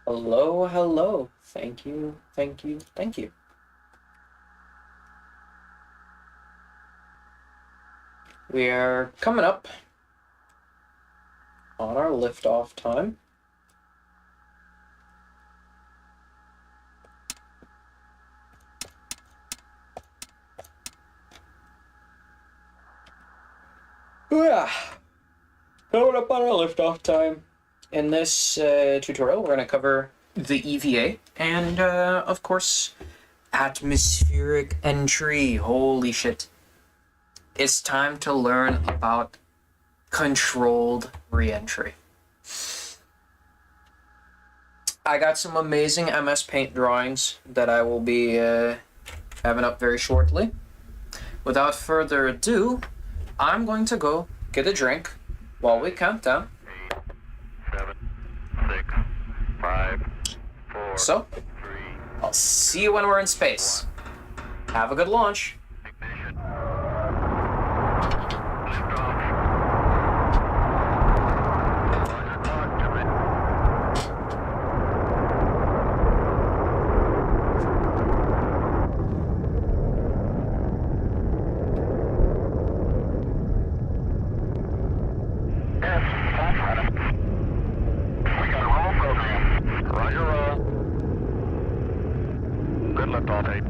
Hello, hello. Thank you, thank you, thank you. We are coming up on our liftoff time. Coming up on our liftoff time. In this tutorial, we're going to cover the EVA and, of course, atmospheric entry. Holy shit. It's time to learn about controlled re-entry. I got some amazing MS Paint drawings that I will be having up very shortly. Without further ado, I'm going to go get a drink while we count down. 8, 7, 6, 5, 4, So, 3, I'll see you when we're in space. Have a good launch. ignition. Liftoff. Roger, clock, jump in. Yes, that's right. We got a roll program. Roger, roll. Good liftoff, 8.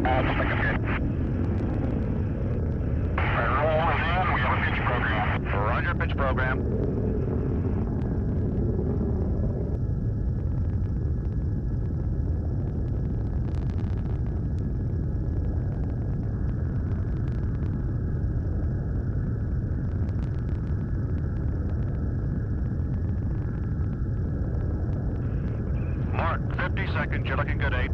Just think it's good. Our roll is in. We have a pitch program. Roger, pitch program. Mark, 50 seconds. You're looking good, 8.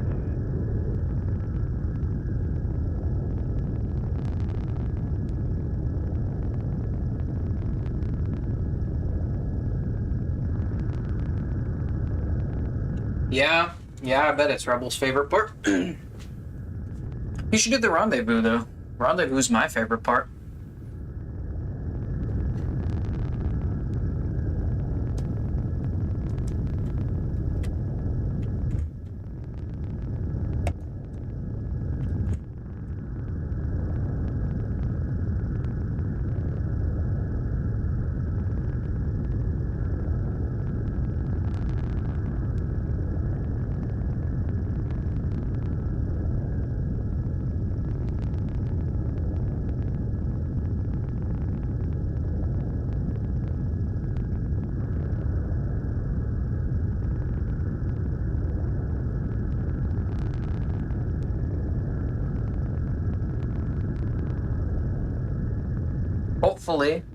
Yeah, I bet it's Rebel's favorite part. You should do the rendezvous, though. Rendezvous's my favorite part.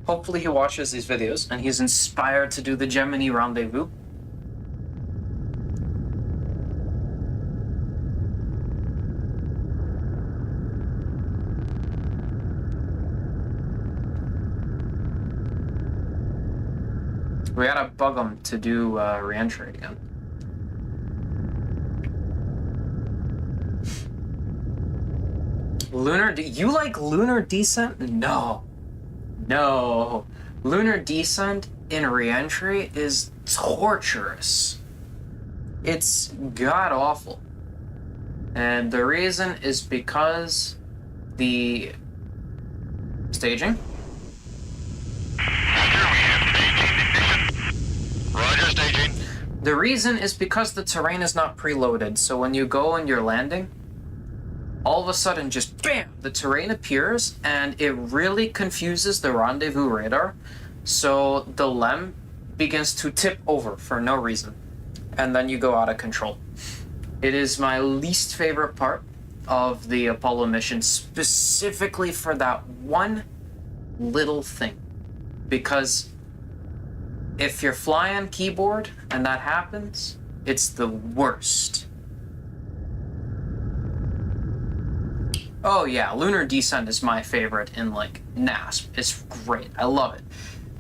Hopefully he watches these videos and he's inspired to do the Gemini rendezvous. We gotta bug him to do re-entry again. You like lunar descent? No. Lunar descent in re-entry is torturous. It's god-awful. And the reason is because the staging. Roger, staging. The reason is because the terrain is not preloaded, so when you go and you're landing, all of a sudden just BAM! The terrain appears and it really confuses the rendezvous radar, so the LEM begins to tip over for no reason, and then you go out of control. It is my least favorite part of the Apollo mission, specifically for that one little thing, because if you're flying keyboard and that happens, it's the worst. Oh yeah, lunar descent is my favorite in like NASP. It's great. I love it.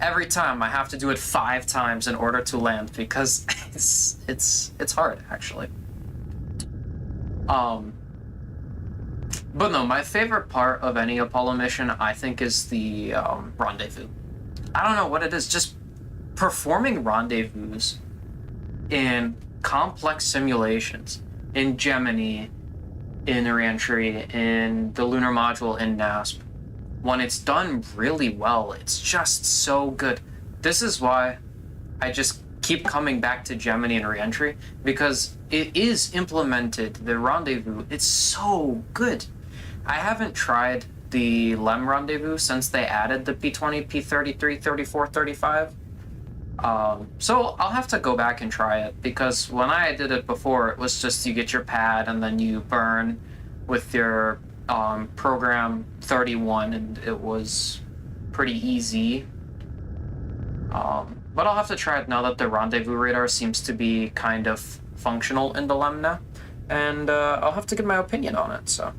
Every time I have to do it 5 times in order to land because it's hard actually. But no, my favorite part of any Apollo mission I think is the rendezvous. I don't know what it is, just performing rendezvous in complex simulations, in Gemini, in reentry, in the lunar module, in NASP, when it's done really well, it's just so good. This is why I just keep coming back to Gemini and reentry, because it is implemented, the rendezvous, it's so good. I haven't tried the LEM rendezvous since they added the P20, P33, 34, 35. So I'll have to go back and try it, because when I did it before, it was just you get your pad and then you burn with your program 31, and it was pretty easy. But I'll have to try it now that the rendezvous radar seems to be kind of functional in the LEM now, and I'll have to give my opinion on it, so.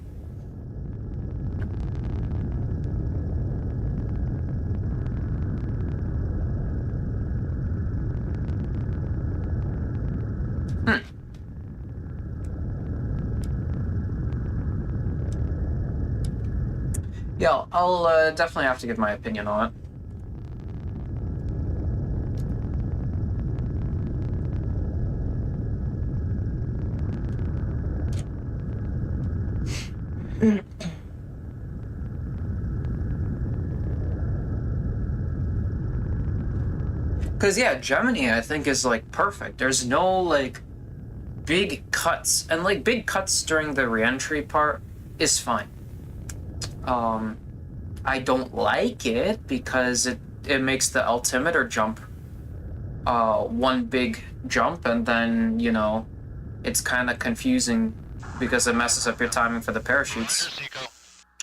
Yeah, I'll definitely have to give my opinion on it. Because, yeah, Gemini, I think, is, like, perfect. There's no, like, big cuts. And, like, big cuts during the reentry part is fine. I don't like it because it makes the altimeter jump one big jump, and then, you know, it's kind of confusing because it messes up your timing for the parachutes.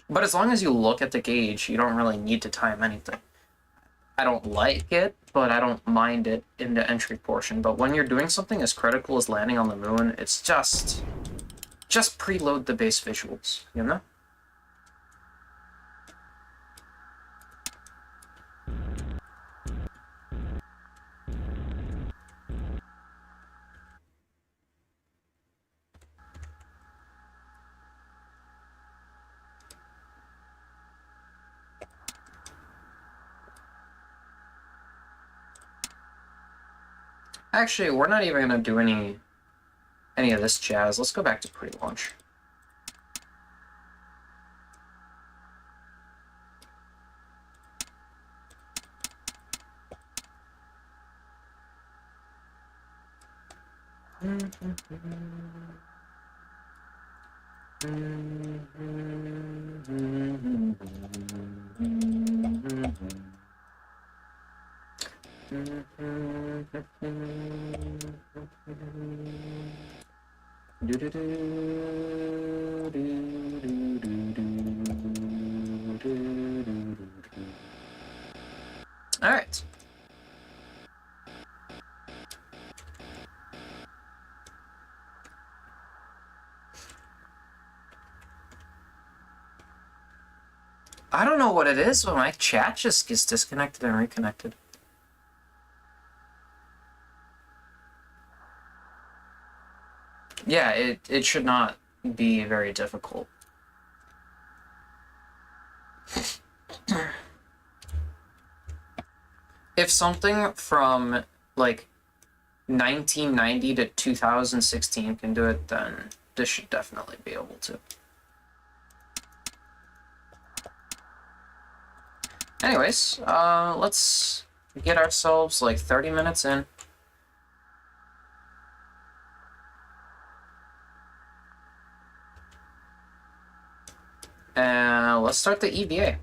But as long as you look at the gauge, you don't really need to time anything. I don't like it, but I don't mind it in the entry portion. But when you're doing something as critical as landing on the moon, it's just preload the base visuals, you know? Actually, we're not even gonna do any of this jazz. Let's go back to pre-launch. All right. I don't know what it is, but my chat just gets disconnected and reconnected. Yeah, it should not be very difficult. If something from, like, 1990 to 2016 can do it, then this should definitely be able to. Anyways, let's get ourselves, like, 30 minutes in. And let's start the EVA.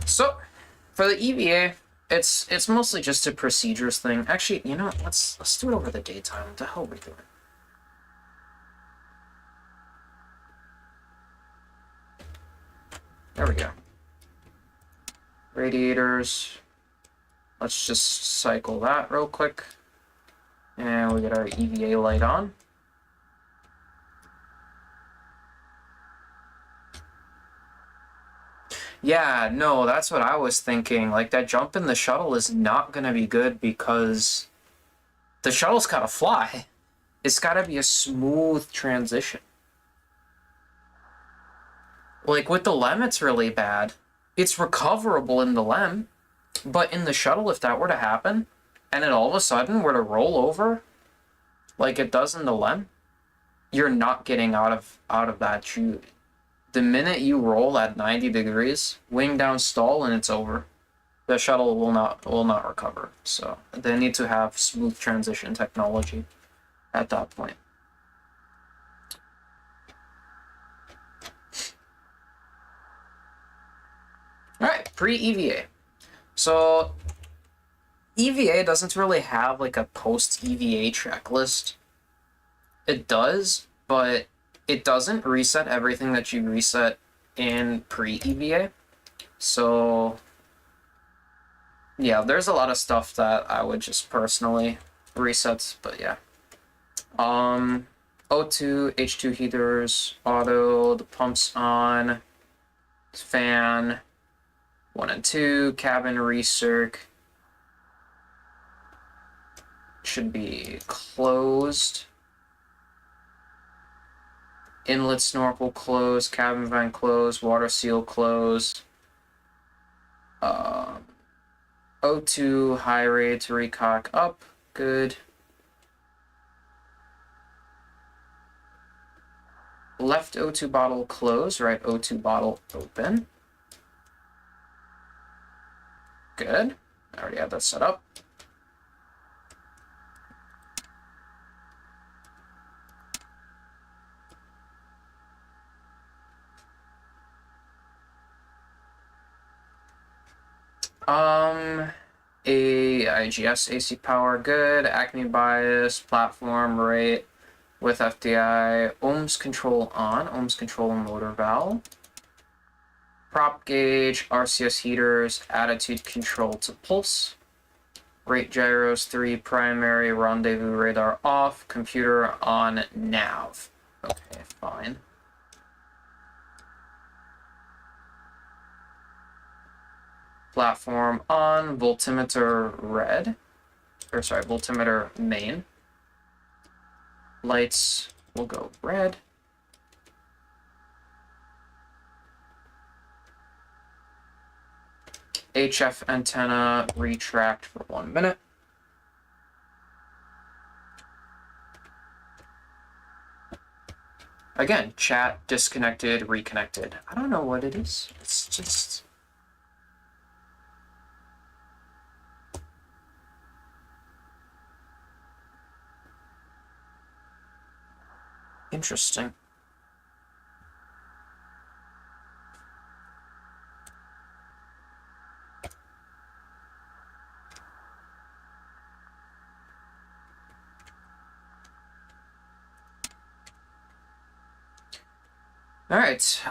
So, for the EVA, it's mostly just a procedures thing. Actually, you know, let's do it over the daytime. What the hell are we doing? There we go. Radiators. Let's just cycle that real quick. And we get our EVA light on. Yeah, no, that's what I was thinking. Like, that jump in the shuttle is not gonna be good because the shuttle's gotta fly. It's gotta be a smooth transition. Like, with the LEM, it's really bad. It's recoverable in the LEM, but in the shuttle, if that were to happen, and it all of a sudden were to roll over, like it does in the LEM, you're not getting out of that chute. The minute you roll at 90 degrees, wing down stall, and it's over. The shuttle will not recover. So they need to have smooth transition technology at that point. All right, pre-EVA. So EVA doesn't really have like a post-EVA checklist. It does, but it doesn't reset everything that you reset in pre-EVA. So yeah, there's a lot of stuff that I would just personally reset, but yeah. O2, H2 heaters, auto, the pumps on, fan, 1 and 2, cabin recirc. Should be closed. Inlet snorkel closed, cabin vent closed, water seal closed. O2 high rate to recock up, good. Left O2 bottle closed, right O2 bottle open. Good. I already have that set up. IGS AC power, good. Acme bias, platform rate with FDI, ohms control on, ohms control motor valve. Prop gauge, RCS heaters, attitude control to pulse. Rate gyros 3, primary, rendezvous radar off, computer on nav. Okay, fine. Platform on, voltimeter red, or sorry, voltimeter main. Lights will go red. HF antenna retract for 1 minute. Again, chat disconnected, reconnected. I don't know what it is. It's just... interesting. All right,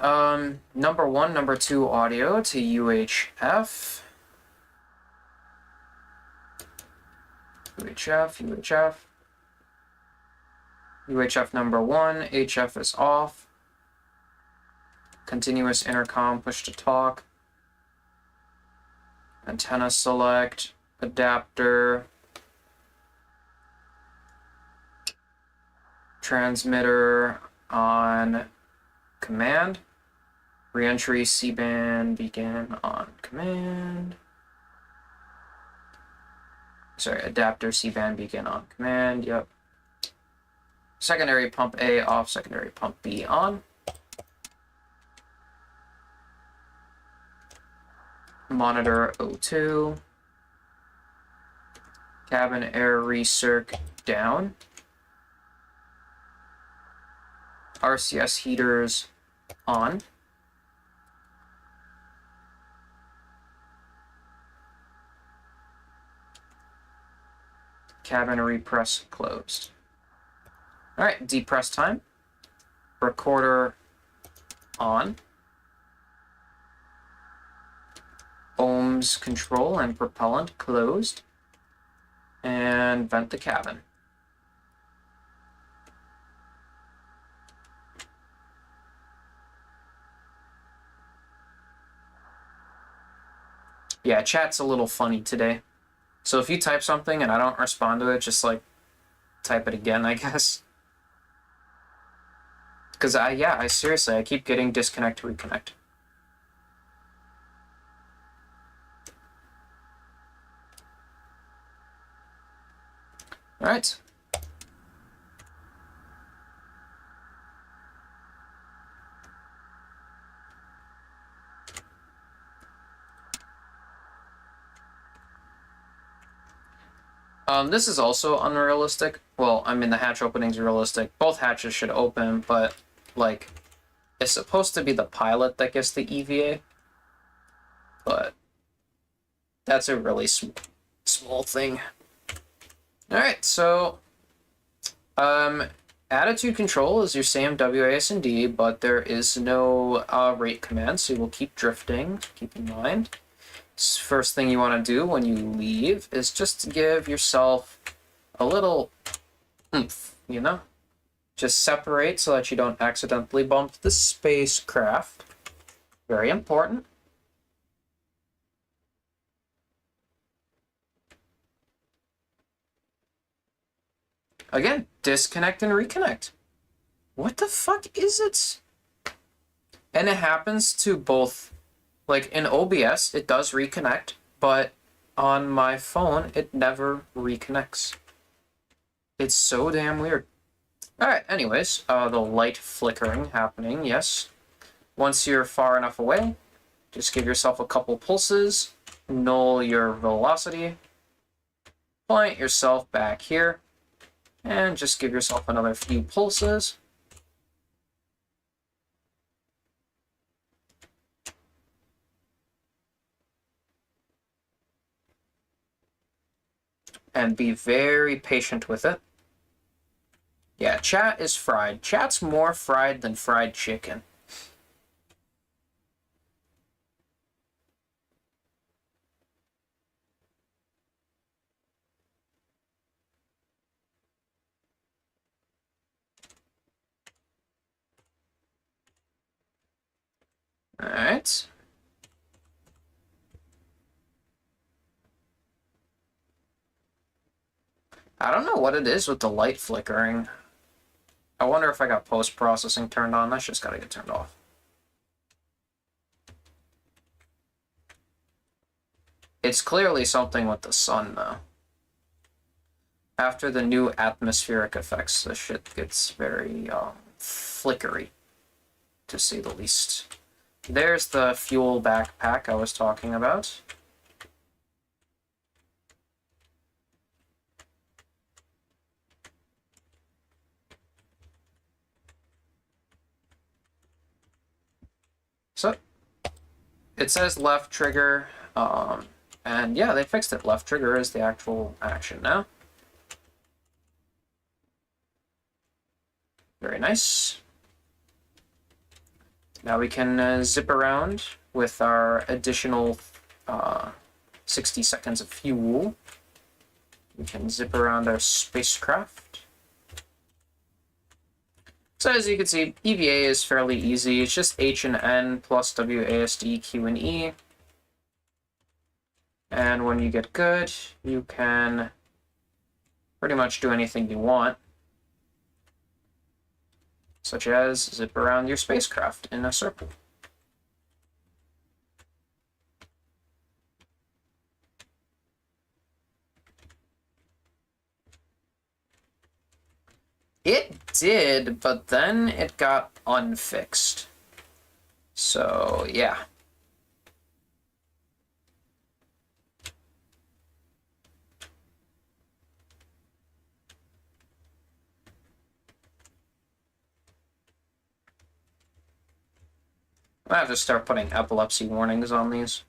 number 1, number 2 audio to UHF. UHF. UHF number 1, HF is off. Continuous intercom, push to talk. Antenna select, adapter. Transmitter on command. Reentry C-band begin on command. Sorry, adapter C-band begin on command, yep. Secondary pump A off, secondary pump B on. Monitor O2. Cabin air recirc down. RCS heaters on. Cabin repress closed. All right, depress time. Recorder on. Ohms control and propellant closed. And vent the cabin. Yeah, chat's a little funny today. So if you type something and I don't respond to it, just like type it again, I guess. Because I seriously, I keep getting disconnect to reconnect. All right. This is also unrealistic. Well, I mean, the hatch opening's realistic. Both hatches should open, but, like, it's supposed to be the pilot that gets the EVA. But that's a really small thing. Alright, so, attitude control is your same WASD, but there is no rate command, so you will keep drifting. Keep in mind. First thing you want to do when you leave is just give yourself a little oomph, you know? Just separate so that you don't accidentally bump the spacecraft. Very important. Again, disconnect and reconnect. What the fuck is it? And it happens to both. Like, in OBS, it does reconnect, but on my phone, it never reconnects. It's so damn weird. Alright, anyways, the light flickering happening, yes. Once you're far enough away, just give yourself a couple pulses, null your velocity, point yourself back here, and just give yourself another few pulses. And be very patient with it. Yeah, chat is fried. Chat's more fried than fried chicken. Alright. I don't know what it is with the light flickering. I wonder if I got post-processing turned on. That's just gotta get turned off. It's clearly something with the sun, though. After the new atmospheric effects, the shit gets very flickery, to say the least. There's the fuel backpack I was talking about. So, it says left trigger, and yeah, they fixed it. Left trigger is the actual action now. Very nice. Now we can zip around with our additional 60 seconds of fuel. We can zip around our spacecraft. So as you can see, EVA is fairly easy. It's just H and N plus WASD, Q, and E. And when you get good, you can pretty much do anything you want, such as zip around your spacecraft in a circle. It did, but then it got unfixed. So, yeah. I have to start putting epilepsy warnings on these.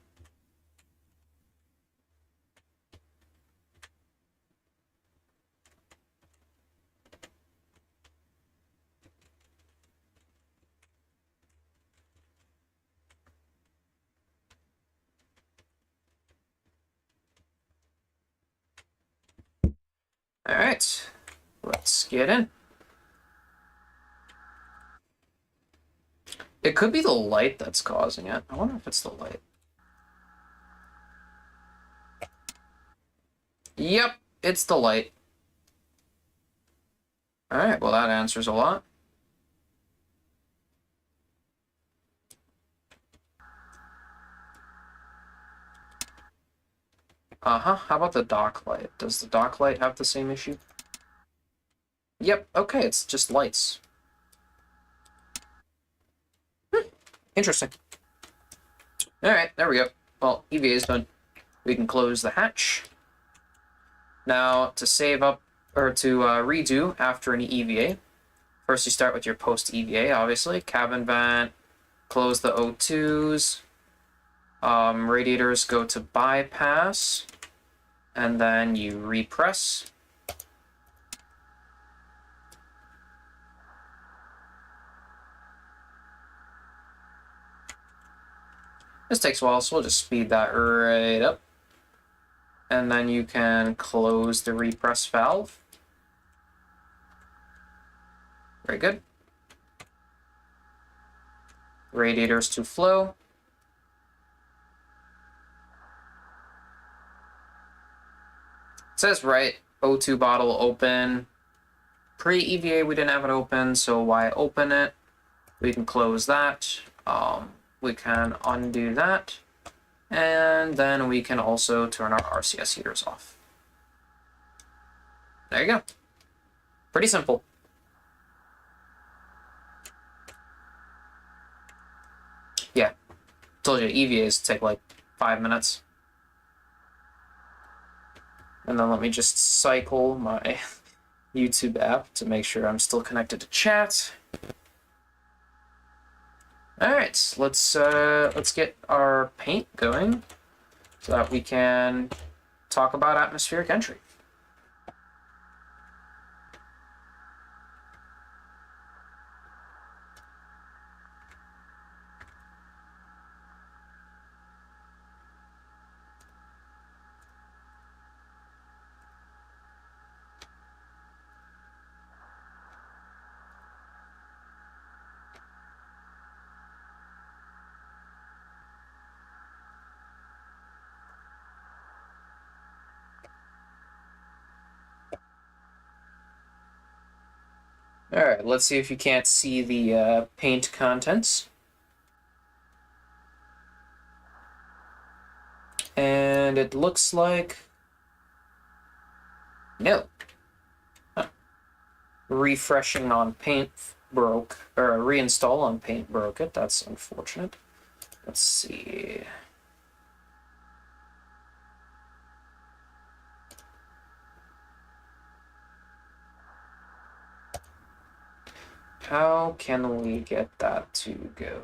All right, let's get in. It could be the light that's causing it. I wonder if it's the light. Yep, it's the light. All right, well, that answers a lot. Uh-huh. How about the dock light? Does the dock light have the same issue? Yep. Okay, it's just lights. Interesting. Alright, there we go. Well, EVA is done. We can close the hatch. Now, to save up, or to redo after an EVA, first you start with your post-EVA, obviously. Cabin vent, close the O2s. Radiators go to bypass, and then you repress. This takes a while, so we'll just speed that right up. And then you can close the repress valve. Very good. Radiators to flow. It says right, O2 bottle open. Pre-EVA we didn't have it open, so why open it? We can close that. We can undo that. And then we can also turn our RCS heaters off. There you go. Pretty simple. Yeah. Told you, EVAs take like 5 minutes. And then let me just cycle my YouTube app to make sure I'm still connected to chat. All right, let's get our paint going so that we can talk about atmospheric entry. All right, let's see if you can't see the paint contents. And it looks like no. Huh. Refreshing on paint broke, or reinstall on paint broke it. That's unfortunate. Let's see. How can we get that to go?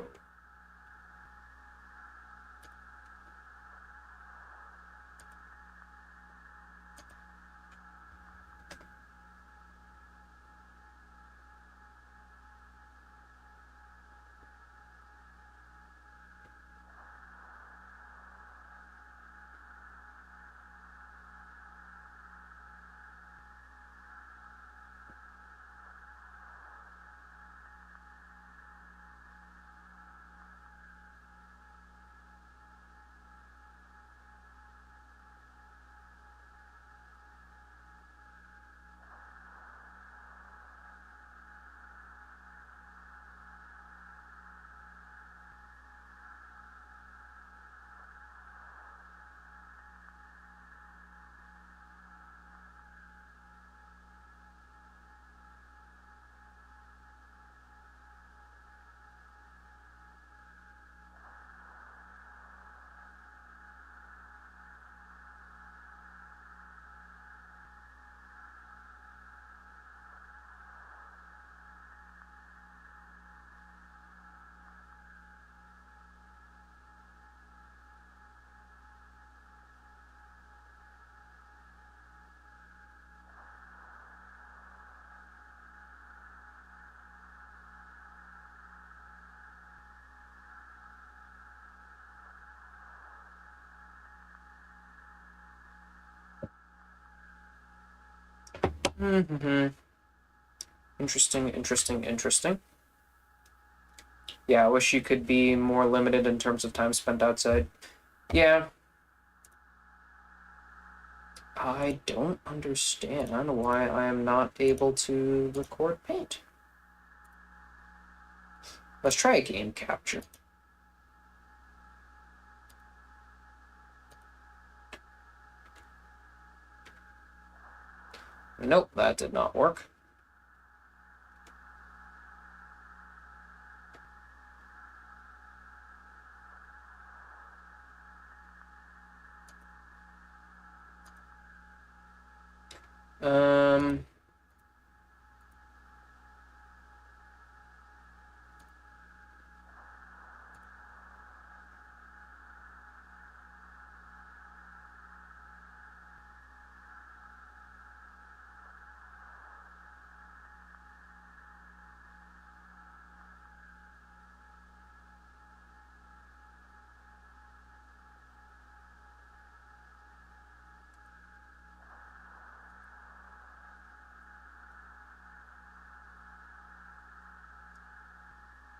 Interesting, interesting, interesting. Yeah, I wish you could be more limited in terms of time spent outside. Yeah. I don't understand why I am not able to record paint. Let's try a game capture. Nope, that did not work. Um...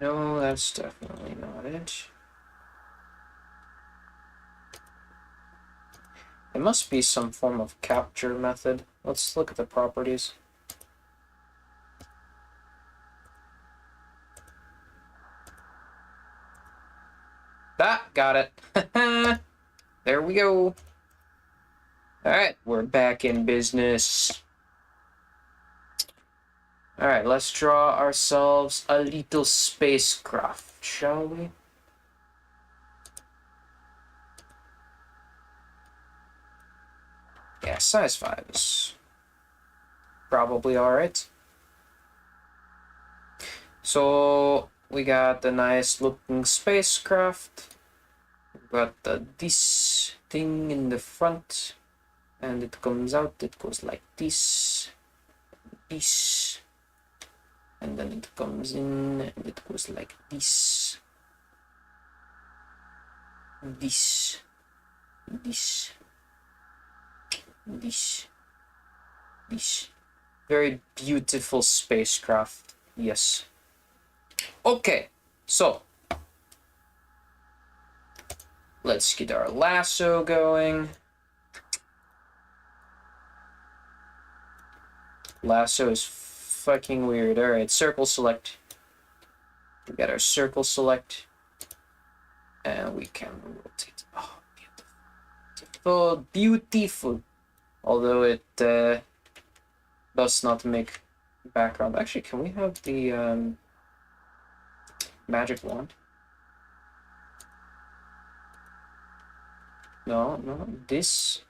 No, that's definitely not it. It must be some form of capture method. Let's look at the properties. Ah, got it. There we go. Alright, we're back in business. Alright, let's draw ourselves a little spacecraft, shall we? Yeah, size 5 is probably alright. So, we got the nice looking spacecraft. We got this thing in the front. And it comes out, it goes like this. And then it comes in, and it goes like this. This. Very beautiful spacecraft, yes. Okay, so let's get our lasso going. Lasso is fucking weird. Alright, circle select. We got our circle select. And we can rotate. Oh, beautiful. Beautiful. Although it does not make background. Actually, can we have the magic wand? No, this.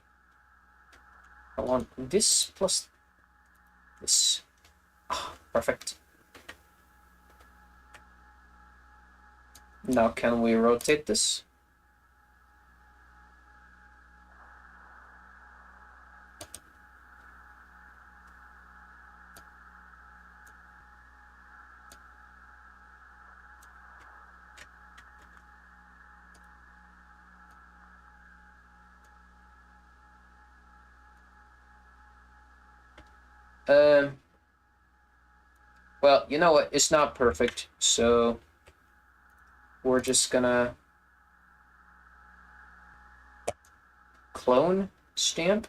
I want this plus this. Ah, perfect. Now can we rotate this? Well, you know what? It's not perfect, so we're just gonna clone stamp.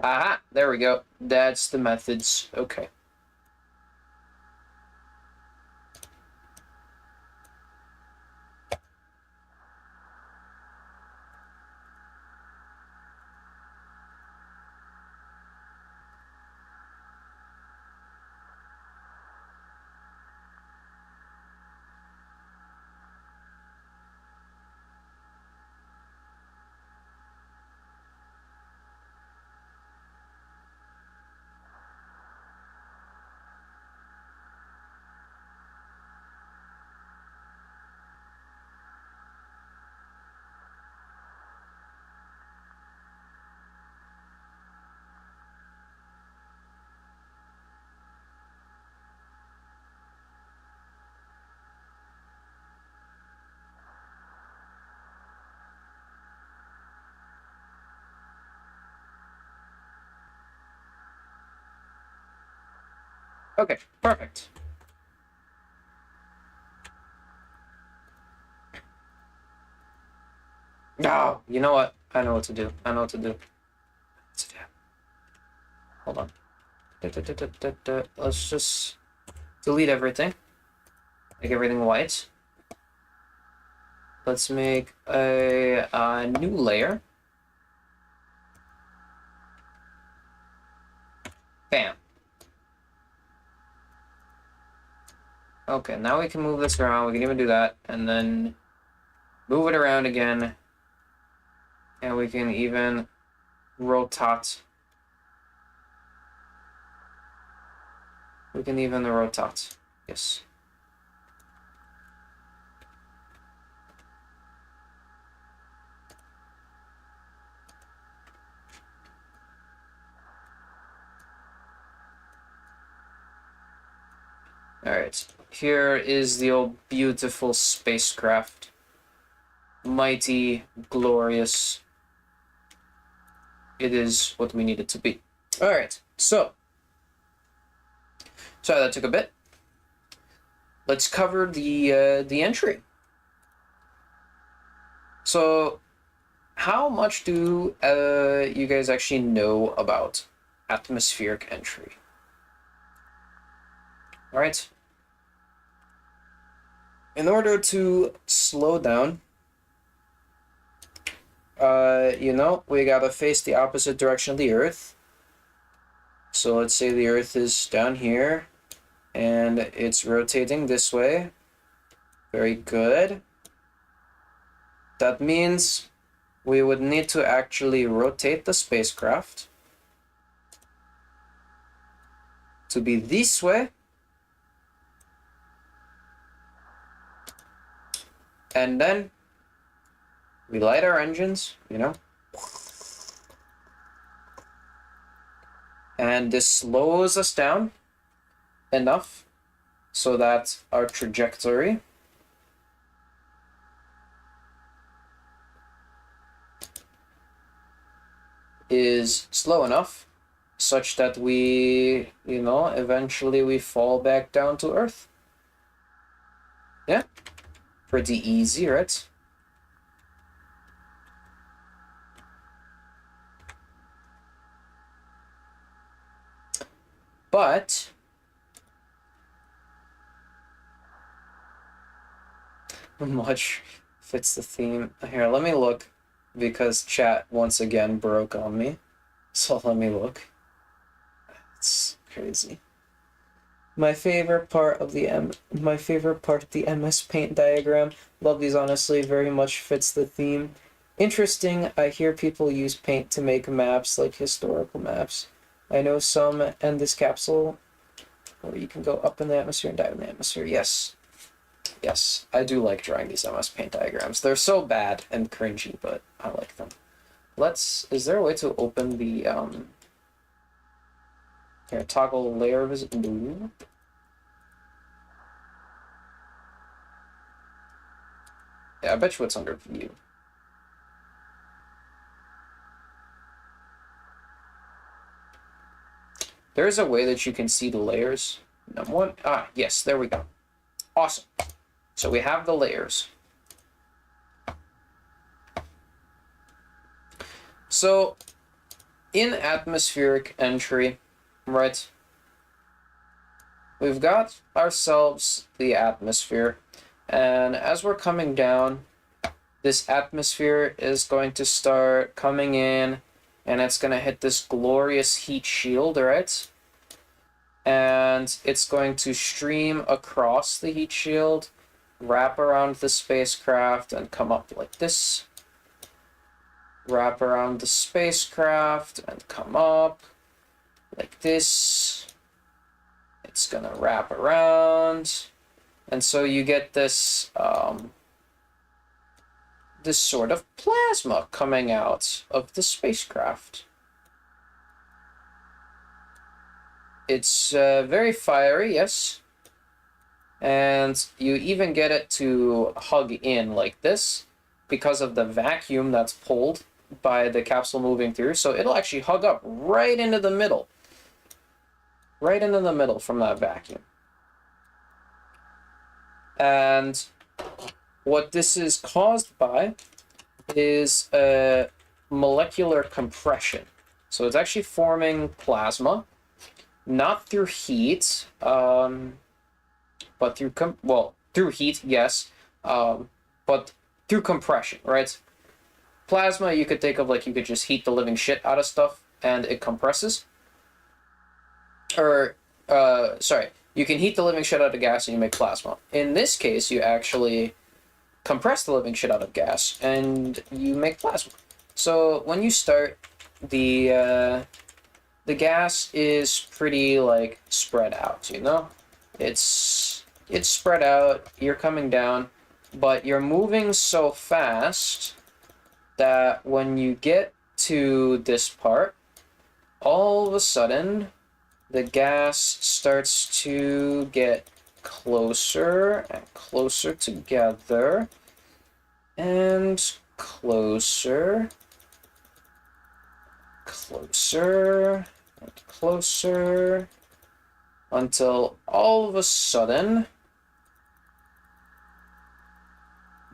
Aha, there we go. That's the methods. Okay. Okay, perfect. No, you know what? I know what to do. I know what to do. What's to do? Hold on. Let's just delete everything. Make everything white. Let's make a new layer. Bam. Okay, now we can move this around. We can even do that. And then move it around again. And we can even rotate. We can even rotate. Yes. Alright. Here is the old beautiful spacecraft. Mighty, glorious. It is what we need it to be. Alright, so. Sorry, that took a bit. Let's cover the entry. So, how much do you guys actually know about atmospheric entry? Alright. In order to slow down, we gotta face the opposite direction of the Earth. So let's say the Earth is down here, and it's rotating this way. Very good. That means we would need to actually rotate the spacecraft to be this way. And then we light our engines, and this slows us down enough so that our trajectory is slow enough such that we, eventually we fall back down to Earth. Yeah? Pretty easy, right? But much fits the theme. Here, let me look, because chat once again broke on me. So let me look. It's crazy. My favorite part of the MS Paint diagram. Love these, honestly, very much fits the theme. Interesting, I hear people use paint to make maps, like historical maps. I know some, and this capsule, where you can go up in the atmosphere and down in the atmosphere. Yes. Yes, I do like drawing these MS Paint diagrams. They're so bad and cringy, but I like them. Is there a way to open the, here, toggle layer visit. No. Yeah, I bet you it's under view. There's a way that you can see the layers. Number one. Ah, yes, there we go. Awesome. So we have the layers. So in atmospheric entry, right, we've got ourselves the atmosphere, and as we're coming down, this atmosphere is going to start coming in, and it's going to hit this glorious heat shield, right? And it's going to stream across the heat shield, wrap around the spacecraft, and come up like this. Wrap around the spacecraft and come up like this. It's gonna wrap around, and so you get this this sort of plasma coming out of the spacecraft. It's very fiery, yes, and you even get it to hug in like this because of the vacuum that's pulled by the capsule moving through. So it'll actually hug up right into the middle. Right into the middle from that vacuum. And what this is caused by is a molecular compression. So it's actually forming plasma, not through heat, but through through heat, yes, but through compression, right? Plasma, you could think of like you could just heat the living shit out of stuff and it compresses. Or, sorry, you can heat the living shit out of gas and you make plasma. In this case, you actually compress the living shit out of gas and you make plasma. So when you start, the gas is pretty like spread out, you know? It's spread out, you're coming down, but you're moving so fast that when you get to this part, all of a sudden the gas starts to get closer and closer together and closer and closer until all of a sudden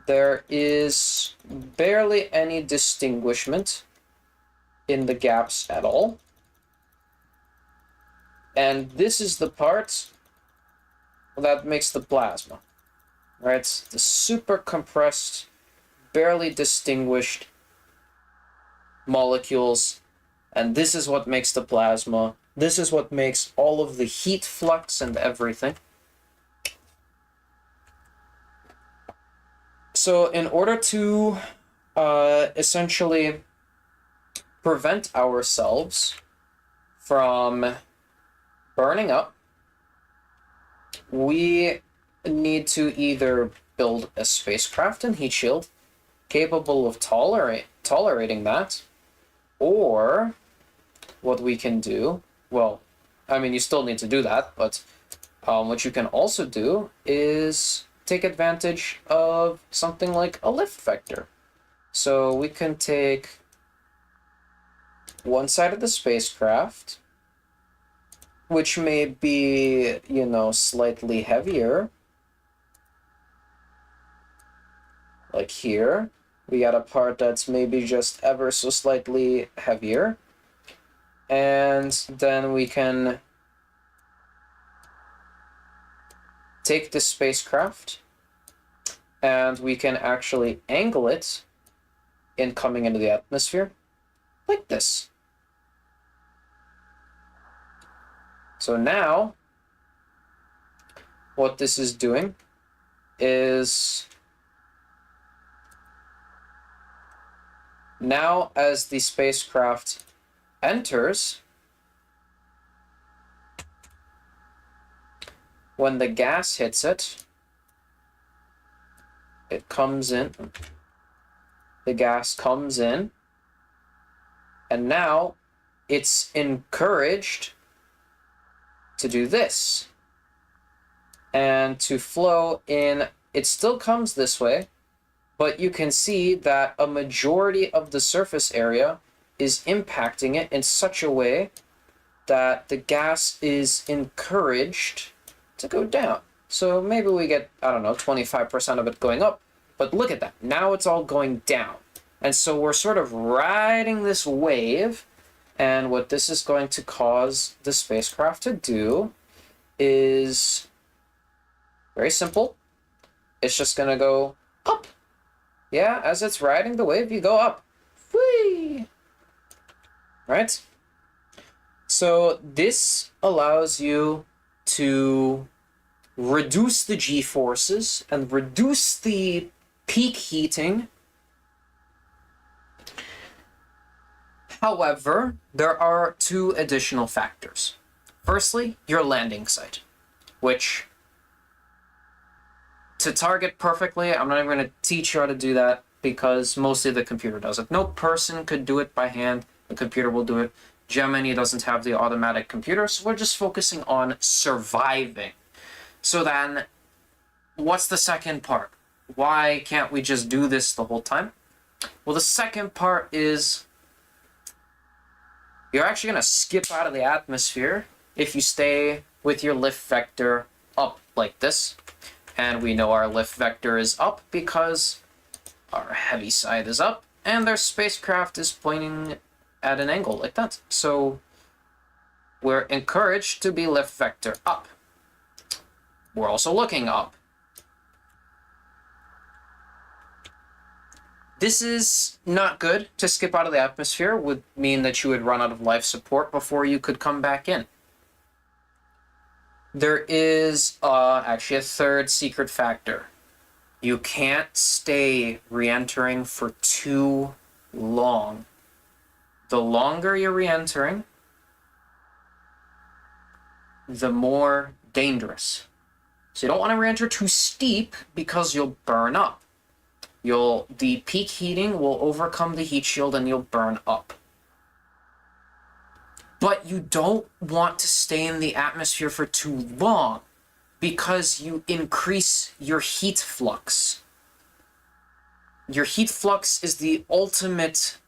there is barely any distinguishment in the gaps at all. And this is the part that makes the plasma, right? The super compressed, barely distinguished molecules. And this is what makes the plasma. This is what makes all of the heat flux and everything. So in order to essentially prevent ourselves from burning up, we need to either build a spacecraft and heat shield capable of tolerating that, or what we can do, well, I mean, you still need to do that, but what you can also do is take advantage of something like a lift vector. So we can take one side of the spacecraft, which may be, you know, slightly heavier. Like here, we got a part that's maybe just ever so slightly heavier. And then we can take the spacecraft and we can actually angle it in coming into the atmosphere like this. So now, what this is doing is, now as the spacecraft enters, when the gas hits it, it comes in, the gas comes in, and now it's encouraged to do this and to flow in. It still comes this way, but you can see that a majority of the surface area is impacting it in such a way that the gas is encouraged to go down. So maybe we get, I don't know, 25% of it going up, but look at that. Now it's all going down. And so we're sort of riding this wave. And what this is going to cause the spacecraft to do is very simple. It's just going to go up. Yeah, as it's riding the wave, you go up. Whee! Right? So this allows you to reduce the G-forces and reduce the peak heating. However, there are two additional factors. Firstly, your landing site, which, to target perfectly, I'm not even going to teach you how to do that because mostly the computer does it. No person could do it by hand. The computer will do it. Gemini doesn't have the automatic computer, so we're just focusing on surviving. So then, what's the second part? Why can't we just do this the whole time? Well, the second part is you're actually going to skip out of the atmosphere if you stay with your lift vector up like this. And we know our lift vector is up because Our heavy side is up, and their spacecraft is pointing at an angle like that. So we're encouraged to be lift vector up. We're also looking up. This is not good. To skip out of the atmosphere would mean that you would run out of life support before you could come back in. There is actually a third secret factor. You can't stay re-entering for too long. The longer you're re-entering, the more dangerous. So you don't want to re-enter too steep because you'll burn up. The peak heating will overcome the heat shield and you'll burn up. But you don't want to stay in the atmosphere for too long because you increase your heat flux. Your heat flux is the ultimate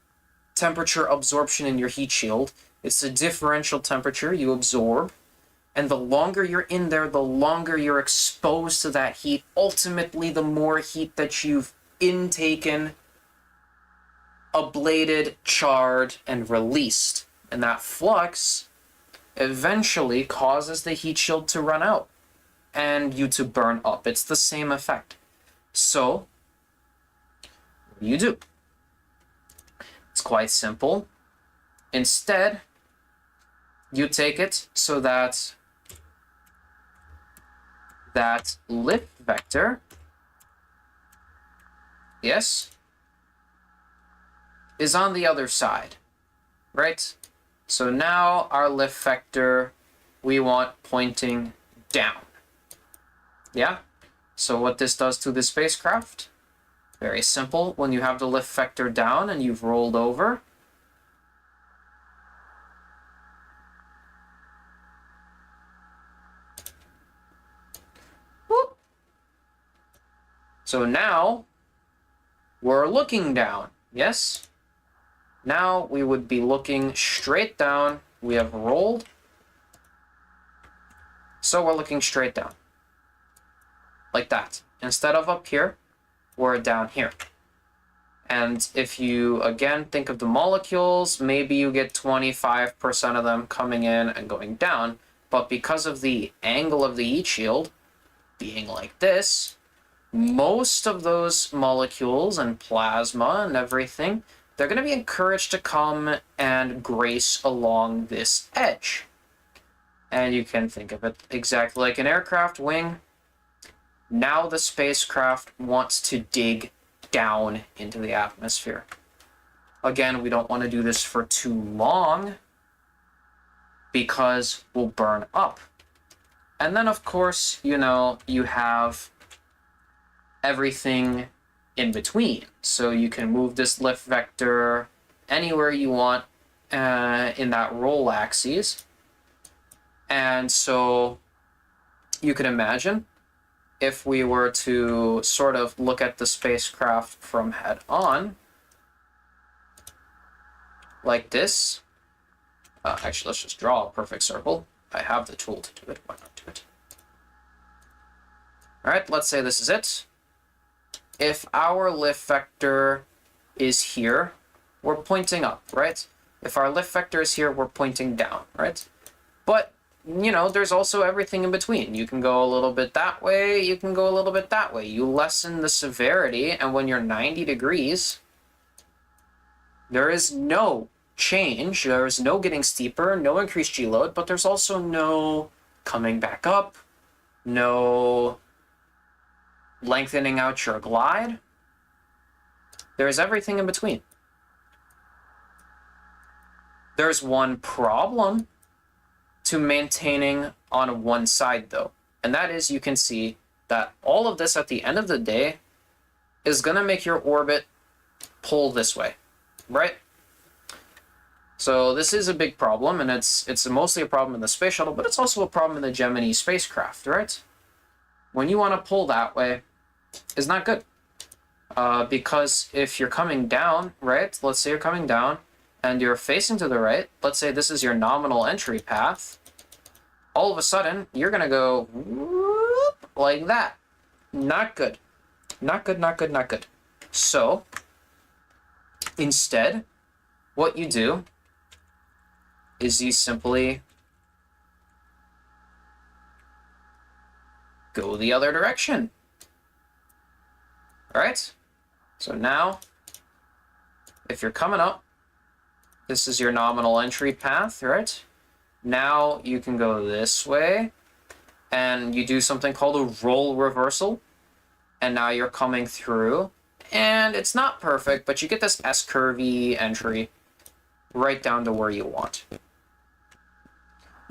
temperature absorption in your heat shield. It's a differential temperature you absorb. And the longer you're in there, the longer you're exposed to that heat. Ultimately, the more heat that you've intaken, ablated, charred, and released. And that flux eventually causes the heat shield to run out and you to burn up. It's the same effect. So, what do you do? It's quite simple. Instead, you take it so that that lift vector, yes, is on the other side, right? So now our lift vector, we want pointing down. Yeah? So what this does to the spacecraft? Very simple. When you have the lift vector down and you've rolled over, whoop. So now we're looking down, yes? Now we would be looking straight down. We have rolled. So we're looking straight down. Like that. Instead of up here, we're down here. And if you, again, think of the molecules, maybe you get 25% of them coming in and going down. But because of the angle of the heat shield being like this, most of those molecules and plasma and everything, they're going to be encouraged to come and grace along this edge. And you can think of it exactly like an aircraft wing. Now the spacecraft wants to dig down into the atmosphere. Again, we don't want to do this for too long because we'll burn up. And then, of course, you know, you have everything in between. So you can move this lift vector anywhere you want in that roll axis. And so you can imagine if we were to sort of look at the spacecraft from head on, like this. Actually, let's just draw a perfect circle. I have the tool to do it. Why not do it? All right, let's say this is it. If our lift vector is here, we're pointing up, right? If our lift vector is here, we're pointing down, right? But, you know, there's also everything in between. You can go a little bit that way, you can go a little bit that way. You lessen the severity, and when you're 90 degrees, there is no change. There is no getting steeper, no increased G-load, but there's also no coming back up, no lengthening out your glide. There's everything in between. There's one problem to maintaining on one side, though, and that is you can see that all of this at the end of the day is going to make your orbit pull this way, right? So this is a big problem, and it's mostly a problem in the space shuttle, but it's also a problem in the Gemini spacecraft, right? When you want to pull that way, is not good. Because if you're coming down, right, let's say you're coming down and you're facing to the right, let's say this is your nominal entry path, all of a sudden you're going to go whoop, like that. Not good. Not good, not good, not good. So instead, what you do is you simply go the other direction. All right? So now, if you're coming up, this is your nominal entry path, right? Now you can go this way, and you do something called a roll reversal, and now you're coming through, and it's not perfect, but you get this S-curvy entry right down to where you want.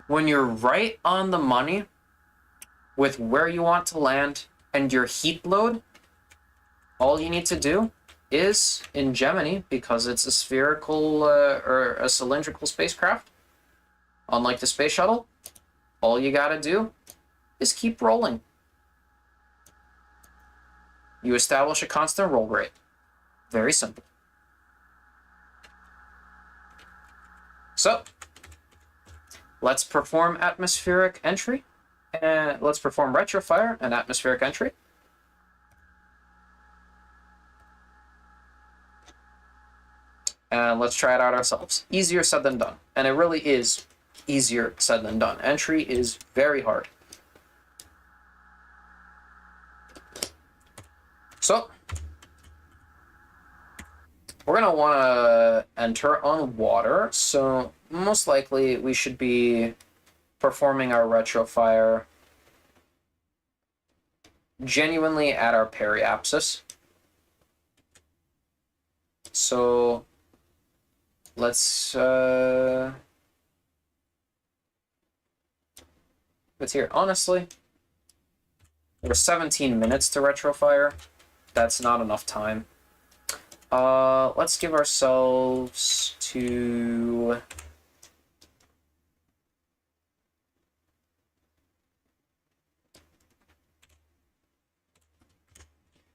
When you're right on the money with where you want to land and your heat load, all you need to do is, in Gemini, because it's a spherical or a cylindrical spacecraft, unlike the space shuttle, all you gotta do is keep rolling. You establish a constant roll rate. Very simple. So, let's perform atmospheric entry, and let's perform retrofire and atmospheric entry. And let's try it out ourselves. Easier said than done. And it really is easier said than done. Entry is very hard. So, we're going to want to enter on water. So, most likely we should be performing our retrofire genuinely at our periapsis. So, let's what's here? Honestly, there's 17 minutes to retrofire. That's not enough time. Let's give ourselves to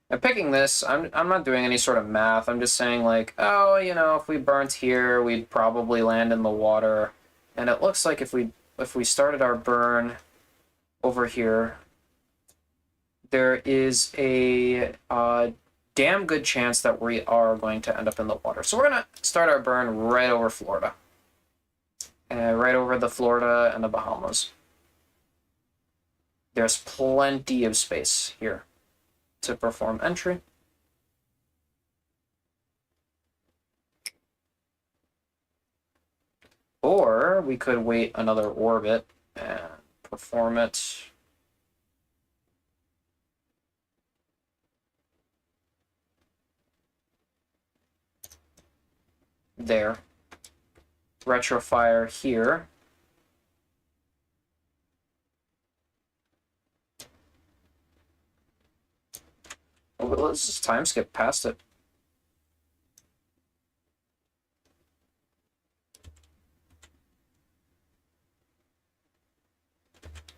I'm picking this. I'm not doing any sort of math. I'm just saying, like, oh, you know, if we burnt here, we'd probably land in the water. And it looks like if we started our burn over here, there is a damn good chance that we are going to end up in the water. So we're going to start our burn right over Florida. Right over the Florida and the Bahamas. There's plenty of space here to perform entry. Or we could wait another orbit and perform it there. Retrofire here. Oh, but let's just time skip past it.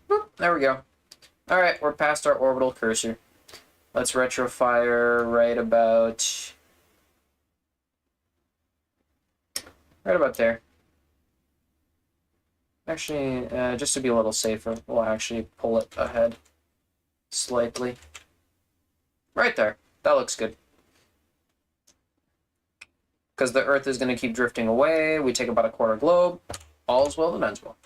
Boop, there we go. All right, we're past our orbital cursor. Let's retrofire right about there. Actually, just to be a little safer, we'll actually pull it ahead slightly. Right there. That looks good. Because the Earth is going to keep drifting away. We take about a quarter globe. All's well that ends well.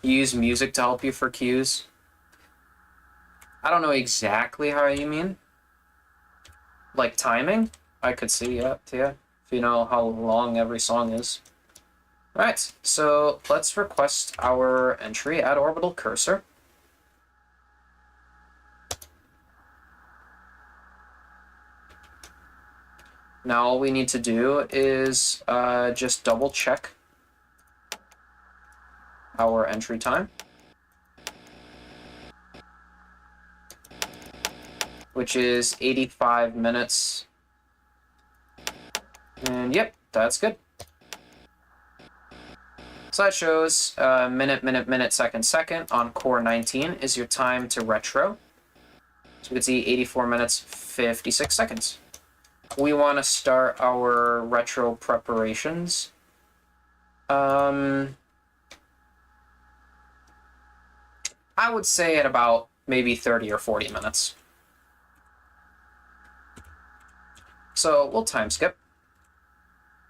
Use music to help you for cues. I don't know exactly how you mean. Like timing? I could see, yeah. If you know how long every song is. Alright, so let's request our entry at orbital cursor. Now all we need to do is just double check our entry time, which is 85 minutes. And yep, that's good. So that shows minute, second on core 19 is your time to retro. So we can see 84 minutes, 56 seconds. We want to start our retro preparations. I would say at about maybe 30 or 40 minutes. So we'll time skip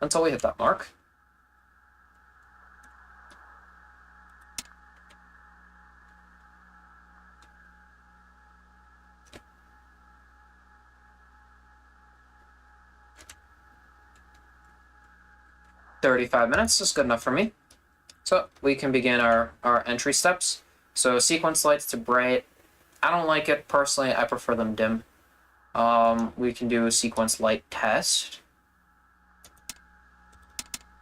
until we hit that mark. "35 minutes is good enough for me. So we can begin our entry steps. So sequence lights to bright. I don't like it personally. I prefer them dim. We can do a sequence light test.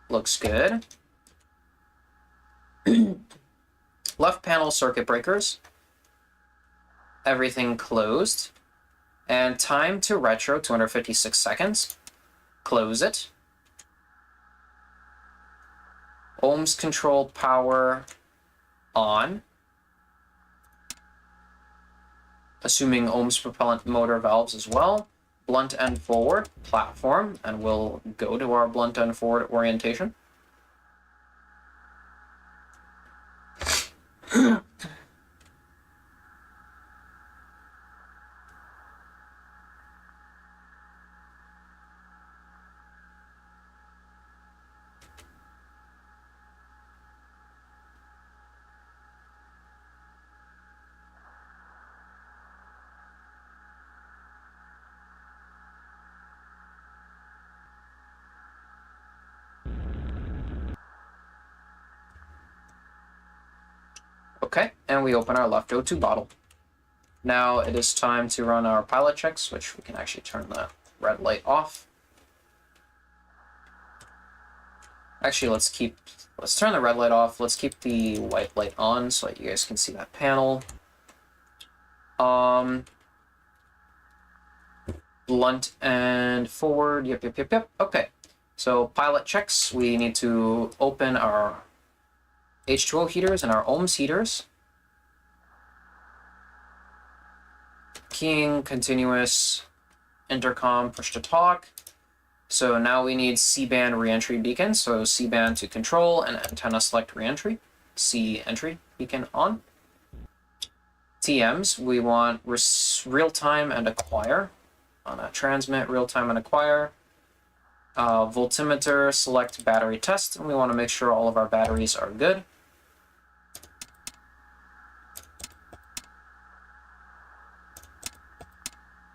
Looks good. Left panel circuit breakers. Everything closed. And time to retro, 256 seconds. Close it. Ohms control power on. Assuming ohms propellant motor valves as well. Blunt end forward, platform, and we'll go to our blunt end forward orientation. Okay, and we open our left O2 bottle. Now it is time to run our pilot checks, which we can actually turn the red light off. Actually, let's turn the red light off. Let's keep the white light on so that you guys can see that panel. Blunt and forward. Yep. Okay. So pilot checks. We need to open our H2O heaters and our ohms heaters. Keying, continuous, intercom, push to talk. So now we need C-band reentry beacon. So C-band to control and antenna select reentry. C entry beacon on. TMs, we want real-time and acquire. On a transmit, real-time and acquire. Voltimeter, select battery test, and we want to make sure all of our batteries are good.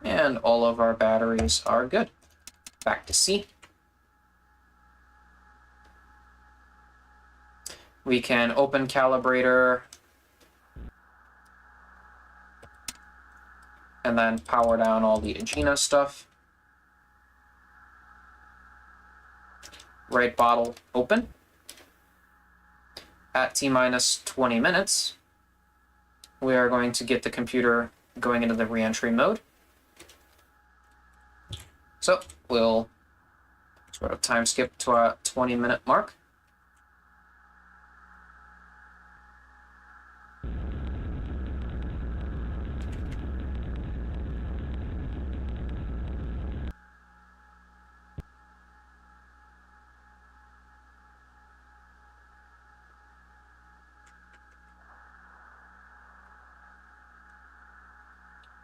And all of our batteries are good. Back to C. We can open calibrator and then power down all the Agena stuff. Right bottle open. At T-minus 20 minutes, we are going to get the computer going into the reentry mode. So we'll sort of time skip to our 20-minute mark.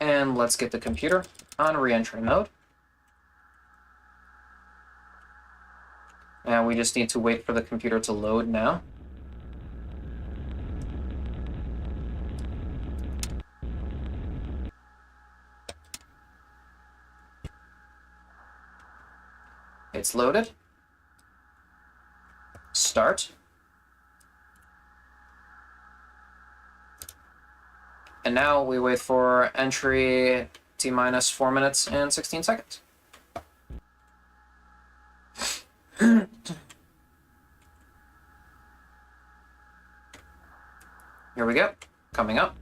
And let's get the computer on reentry mode. And we just need to wait for the computer to load now. It's loaded. Start. And now we wait for entry T-minus 4 minutes and 16 seconds. Here we go, coming up.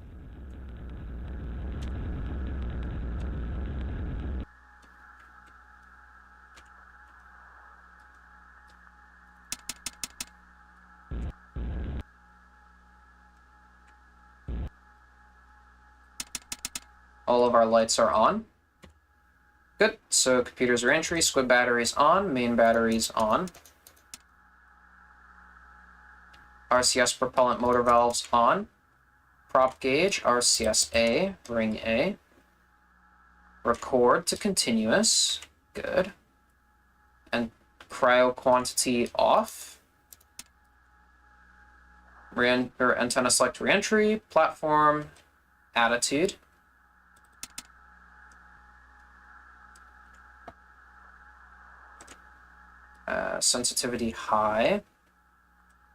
All of our lights are on. Good, so computer's reentry, squib batteries on, main batteries on. RCS propellant motor valves on. Prop gauge, RCSA, ring A. Record to continuous, good. And cryo quantity off. Antenna select reentry, platform, attitude. Sensitivity high.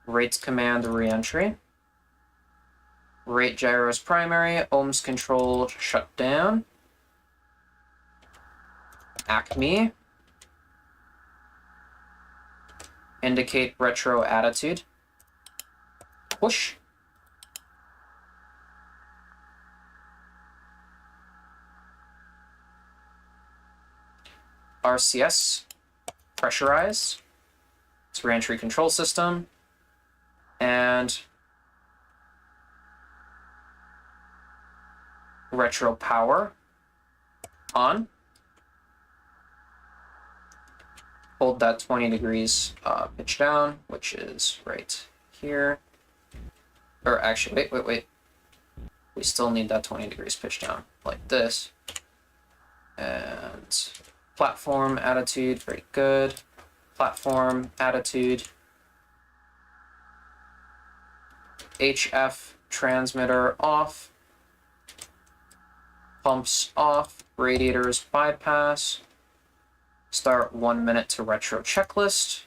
Rates command reentry. Rate gyros primary, ohms control shut down. Acme. Indicate retro attitude. Push. RCS. Pressurize. It's reentry control system. And retro power on. Hold that 20 degrees pitch down, which is right here. Or actually, wait. We still need that 20 degrees pitch down, like this. And platform attitude, very good. Platform attitude. HF transmitter off. Pumps off. Radiators bypass. Start 1 minute to retro checklist.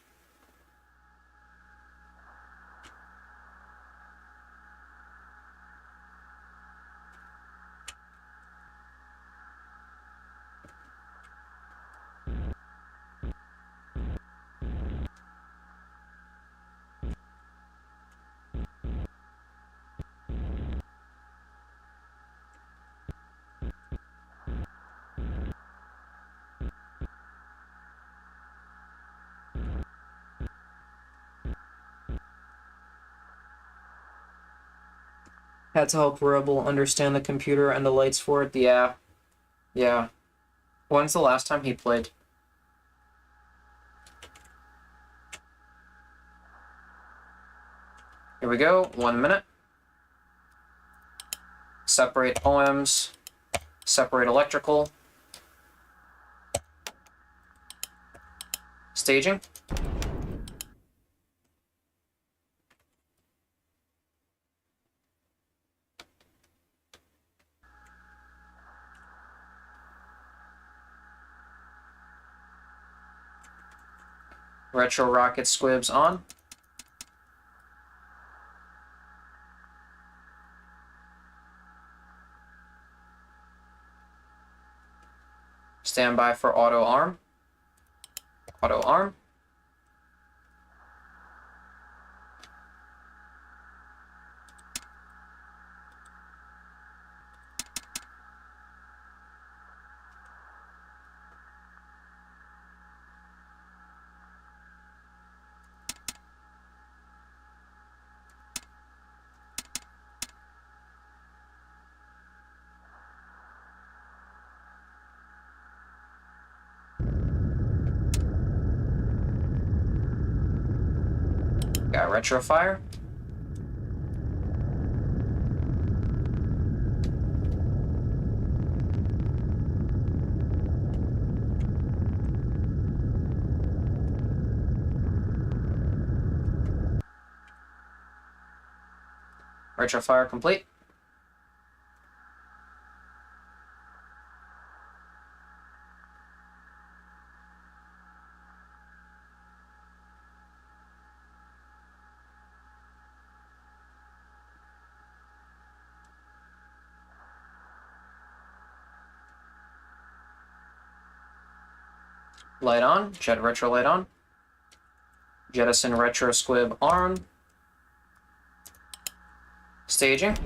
Had to help Rebel understand the computer and the lights for it. Yeah. When's the last time he played? Here we go, 1 minute. Separate OMs, separate electrical. Staging. Retro rocket squibs on. Stand by for auto arm. Auto arm. Got retro fire. Retro fire complete. Light on, jet retro light on. Jettison retro squib arm. Staging.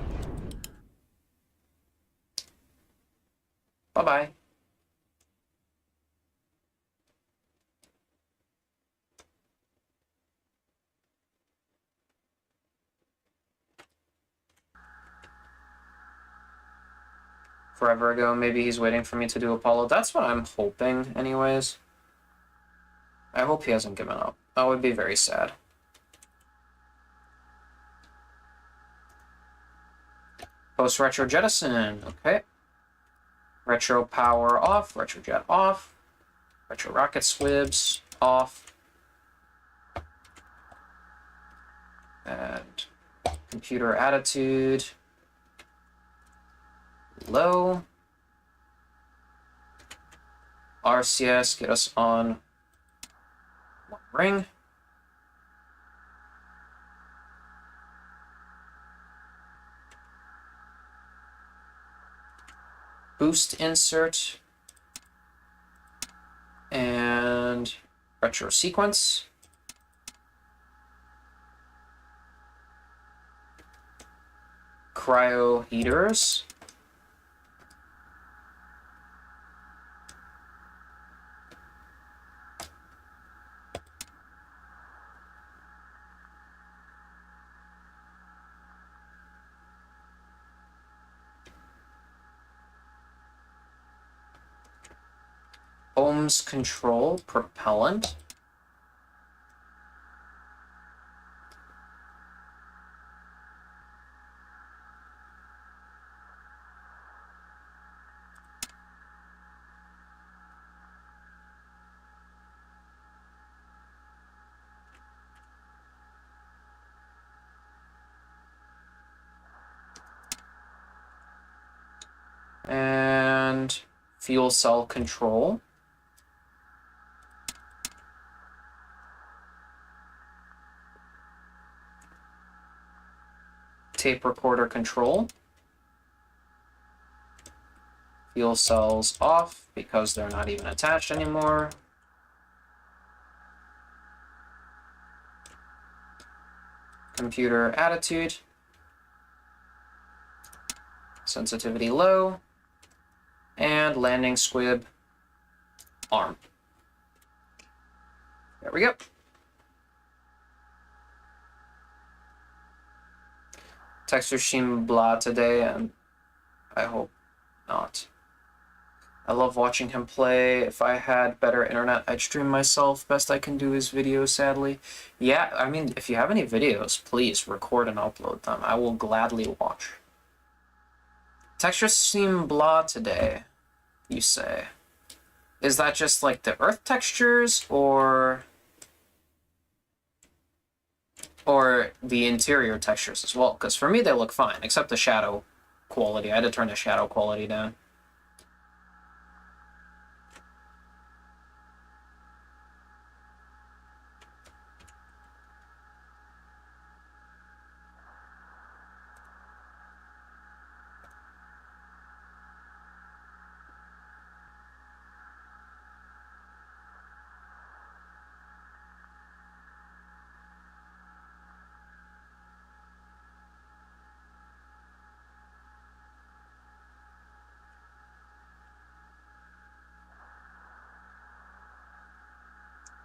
Bye-bye. Forever ago, maybe he's waiting for me to do Apollo. That's what I'm hoping, anyways. I hope he hasn't given up. That would be very sad. Post retro jettison. Okay. Retro power off. Retrojet off. Retro rocket squibs off. And computer attitude low. RCS, get us on one ring. Boost insert. And retro sequence. Cryo heaters. Ohms control propellant. And fuel cell control. Tape recorder control. Fuel cells off because they're not even attached anymore. Computer attitude. Sensitivity low. And landing squib arm. There we go. Texture seem blah today, and I hope not. I love watching him play. If I had better internet, I'd stream myself. Best I can do is videos, sadly. Yeah, I mean, if you have any videos, please record and upload them. I will gladly watch. Textures seem blah today, you say. Is that just like the earth textures, or the interior textures as well? Because for me, they look fine, except the shadow quality. I had to turn the shadow quality down.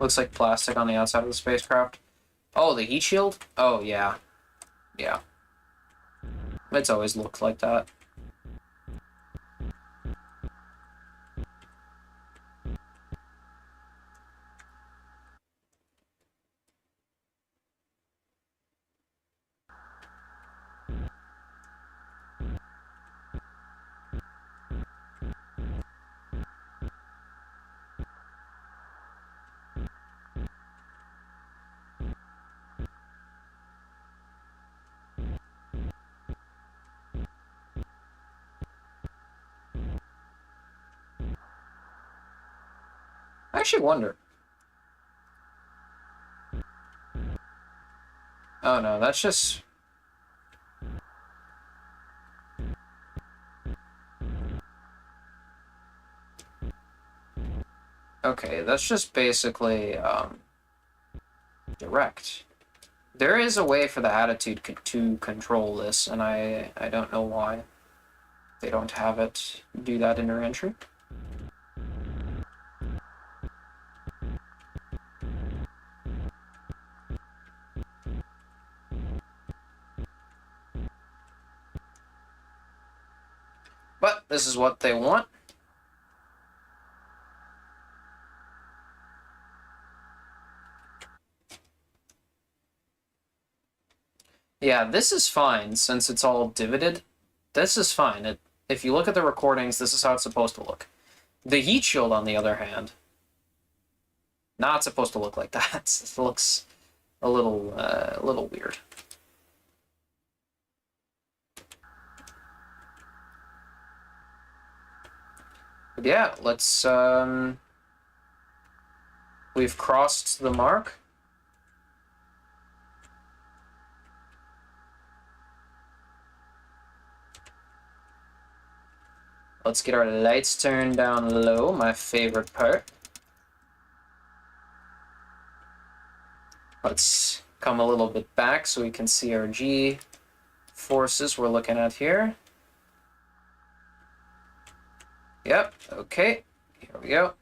Looks like plastic on the outside of the spacecraft. Oh, the heat shield? Oh, yeah. Yeah. It's always looked like that. I actually wonder. Oh no, that's just... Okay, that's just basically, direct. There is a way for the attitude to control this, and I don't know why they don't have it do that in their entry. But this is what they want. Yeah, this is fine since it's all divoted this is fine. If you look at the recordings, this is how it's supposed to look. The heat shield, on the other hand, not supposed to look like that. It looks a little weird. But yeah, let's, we've crossed the mark. Let's get our lights turned down low, my favorite part. Let's come a little bit back so we can see our G forces we're looking at here. Yep, okay, here we go.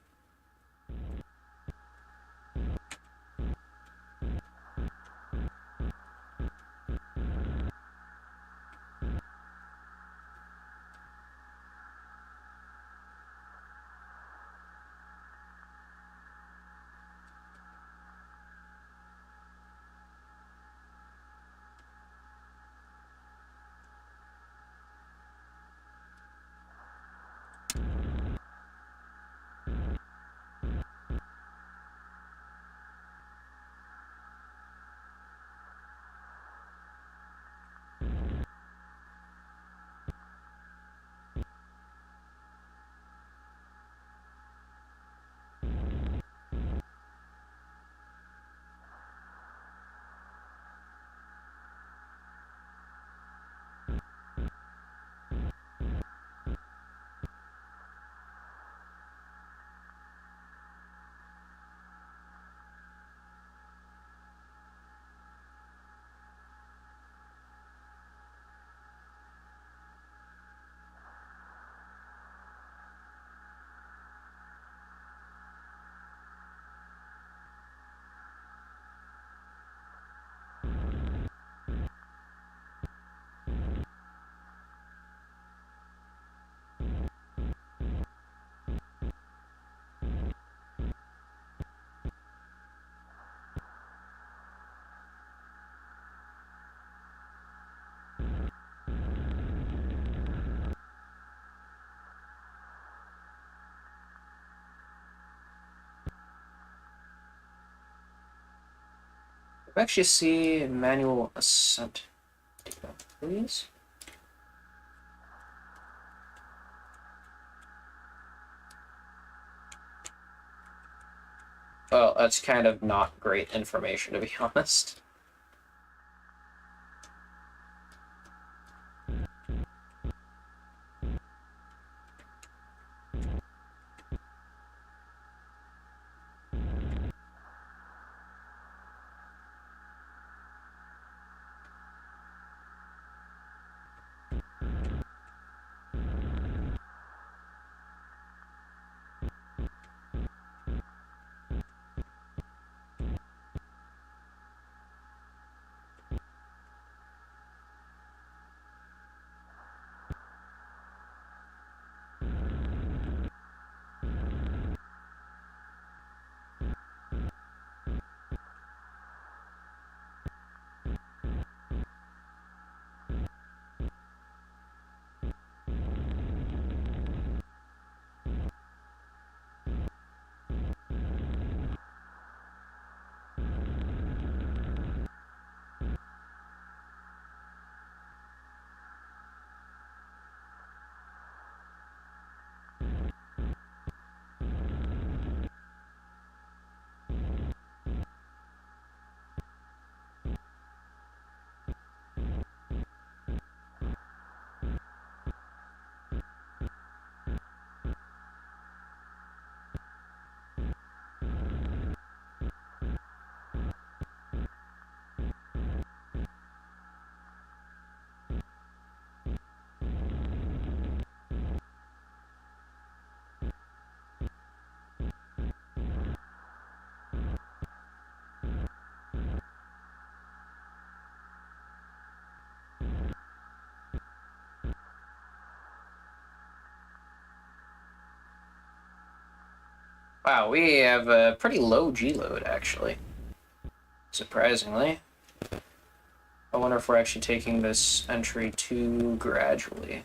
We actually see manual ascent. Please. Well, that's kind of not great information, to be honest. Wow, we have a pretty low G load, actually. Surprisingly. I wonder if we're actually taking this entry too gradually.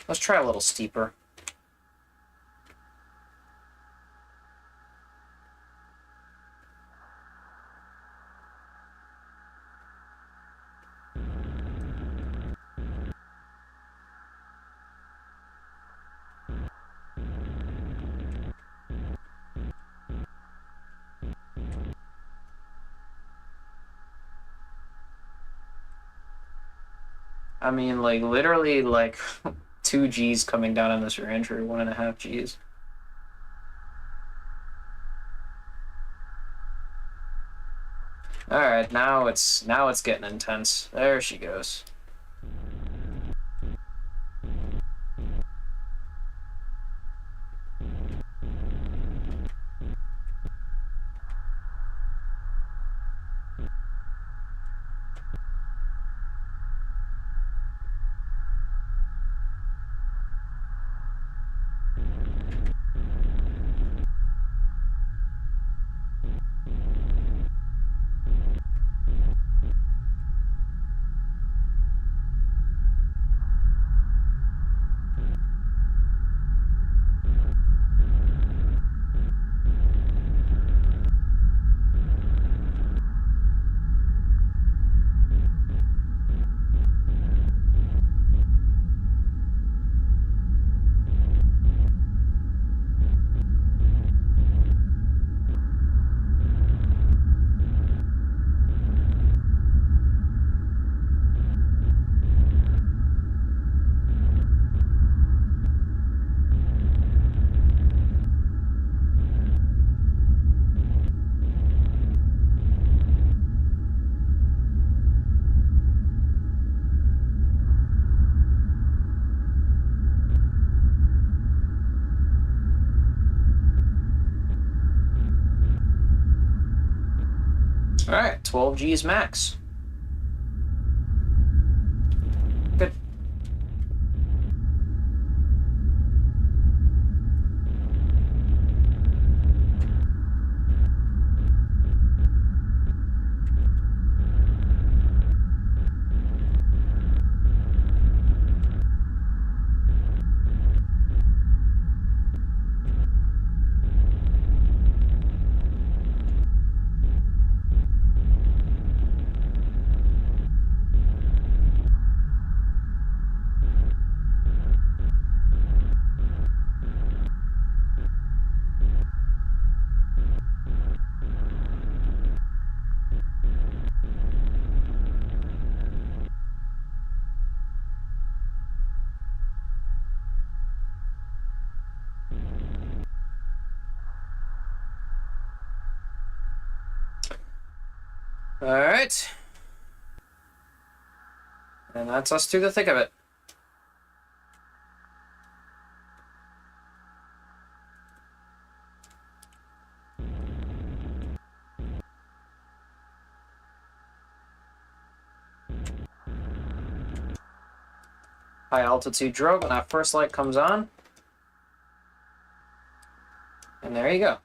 Let's try a little steeper. I mean, like, literally, like, 2 Gs coming down on this reentry, 1.5 Gs. Alright, now it's getting intense. There she goes. Alright, 12 Gs max. Good. Alright. And that's us through the thick of it. High altitude drogue when that first light comes on. And there you go.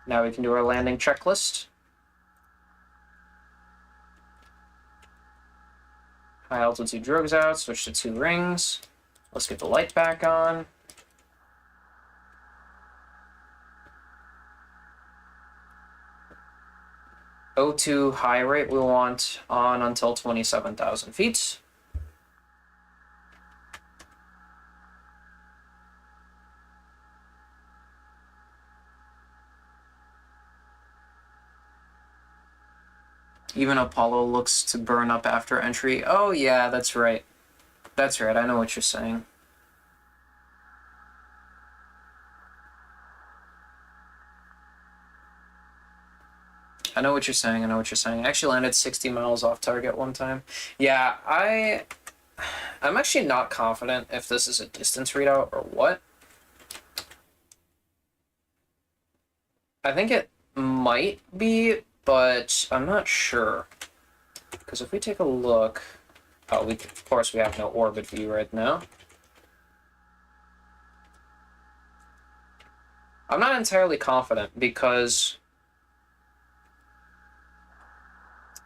Now we can do our landing checklist. High altitude drogue's out, switch to 2 rings. Let's get the light back on. O2 high rate we want on until 27,000 feet. Even Apollo looks to burn up after entry. Oh yeah, that's right. That's right, I know what you're saying. I know what you're saying, I know what you're saying. I actually landed 60 miles off target one time. Yeah, I'm actually not confident if this is a distance readout or what. I think it might be, but I'm not sure. Because if we take a look, Of course, we have no orbit view right now. I'm not entirely confident because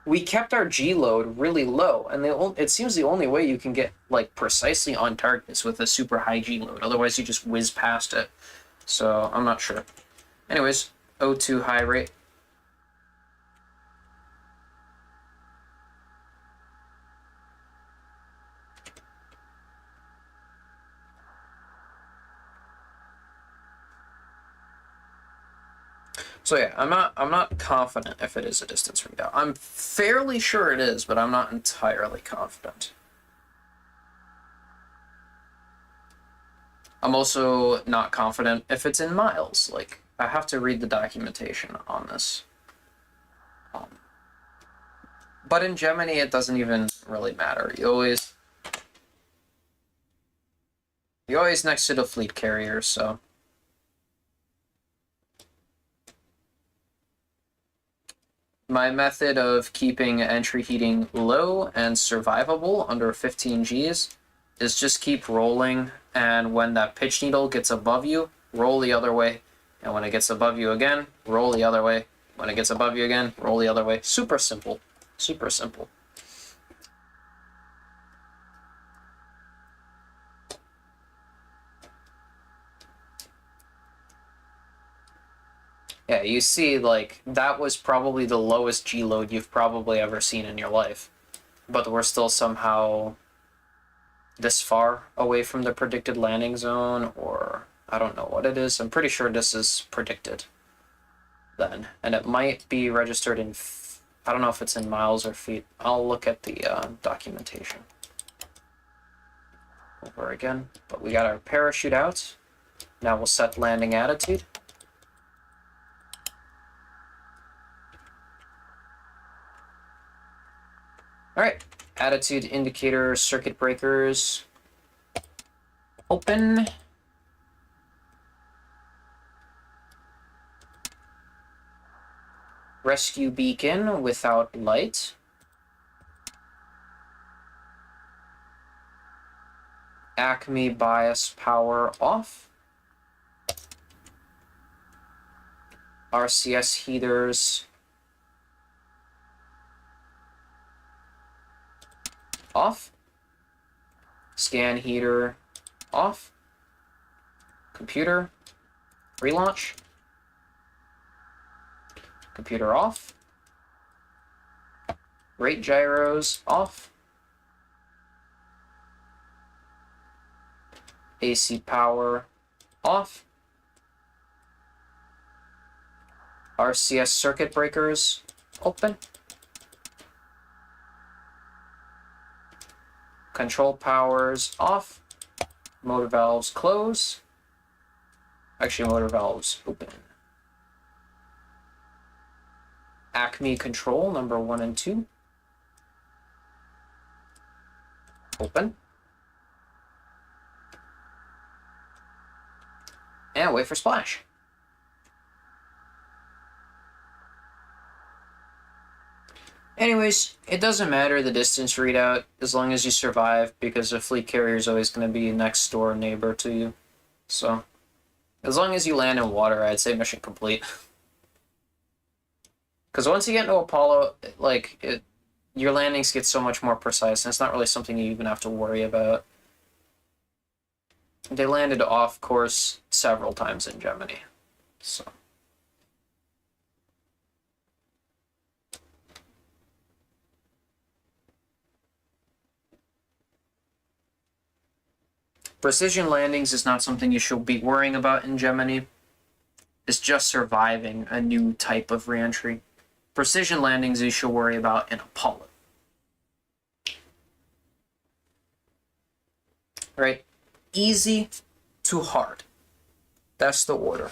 we kept our G load really low, and it seems the only way you can get like precisely on target is with a super high G load. Otherwise, you just whiz past it. So I'm not sure. Anyways, O2 high rate. So yeah, I'm not confident if it is a distance readout. I'm fairly sure it is, but I'm not entirely confident. I'm also not confident if it's in miles. Like, I have to read the documentation on this. But in Gemini, it doesn't even really matter. You always next to the fleet carrier, so. My method of keeping entry heating low and survivable under 15 Gs is just keep rolling, and when that pitch needle gets above you, roll the other way, and when it gets above you again, roll the other way. When it gets above you again, roll the other way. Super simple. Super simple. Yeah, you see, like, that was probably the lowest G load you've probably ever seen in your life. But we're still somehow this far away from the predicted landing zone, or I don't know what it is. I'm pretty sure this is predicted then. And it might be registered in, I don't know if it's in miles or feet. I'll look at the documentation over again. But we got our parachute out. Now we'll set landing attitude. All right, attitude indicator, circuit breakers, open. Rescue beacon without light. Acme bias power off. RCS heaters off. Scan heater off. Computer relaunch. Computer off. Rate gyros off. AC power off. RCS circuit breakers open. Control powers off. Motor valves close. Actually, motor valves open. Acme control number 1 and 2. Open. And wait for splash. Anyways, it doesn't matter the distance readout as long as you survive, because the fleet carrier is always going to be next door neighbor to you. So, as long as you land in water, I'd say mission complete. Because once you get into Apollo, like, your landings get so much more precise, and it's not really something you even have to worry about. They landed off course several times in Gemini, so. Precision landings is not something you should be worrying about in Gemini. It's just surviving a new type of reentry. Precision landings you should worry about in Apollo. Right? Easy to hard. That's the order.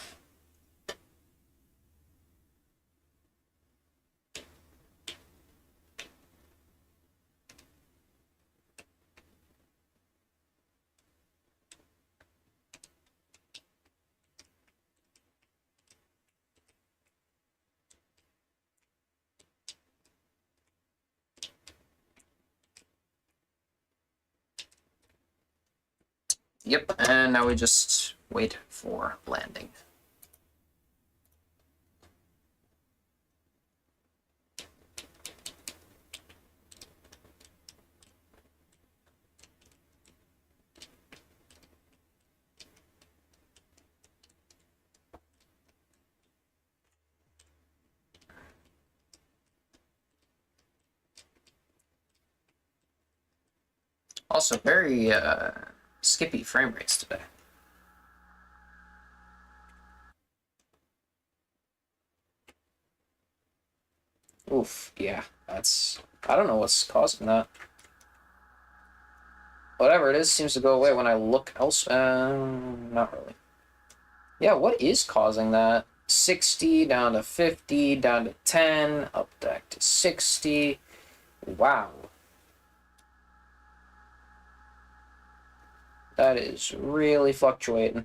Yep, and now we just wait for landing. Also, very skippy frame rates today. Oof, yeah, that's... I don't know what's causing that. Whatever it is seems to go away when I look else. Not really. Yeah, what is causing that? 60, down to 50, down to 10, up back to 60. Wow. That is really fluctuating.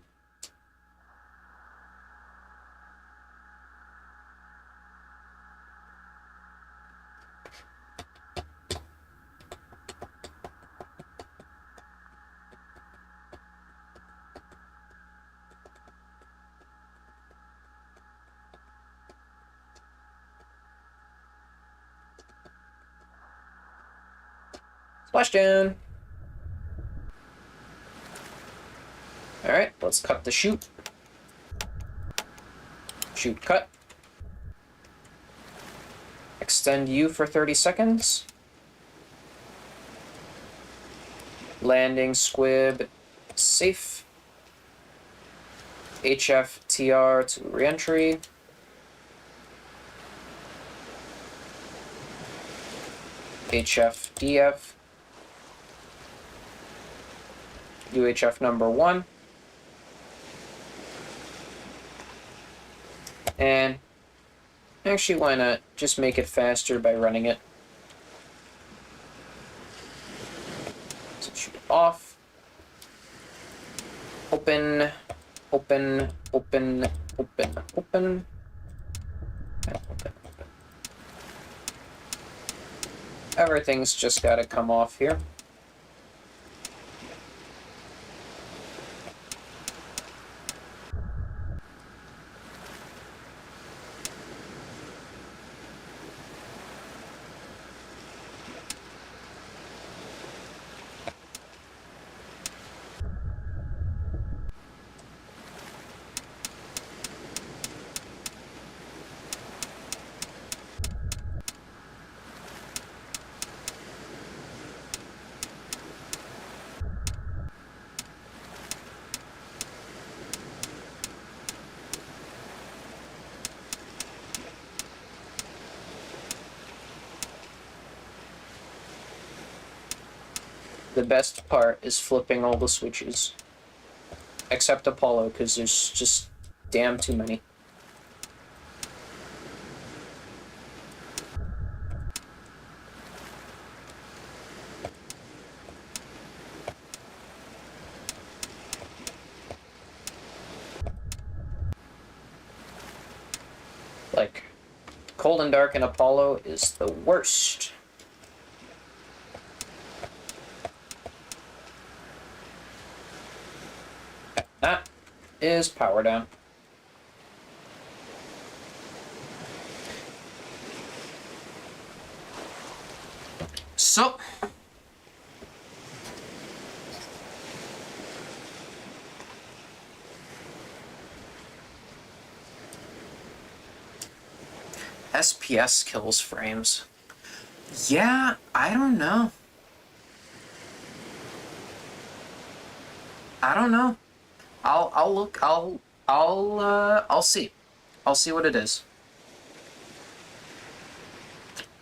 Splashdown! Alright, let's cut the chute. Chute cut. Extend U for 30 seconds. Landing squib safe. HFTR to reentry. HFDF. UHF number 1. And actually, why not just make it faster by running it? So shoot it off. Open, open, open, open, open. And open. Everything's just gotta come off here. The best part is flipping all the switches. Except Apollo, because there's just damn too many. Like, Cold and Dark in Apollo is the worst. That is power down. So, SPS kills frames. Yeah, I don't know. I don't know. I'll look. I'll see. I'll see what it is.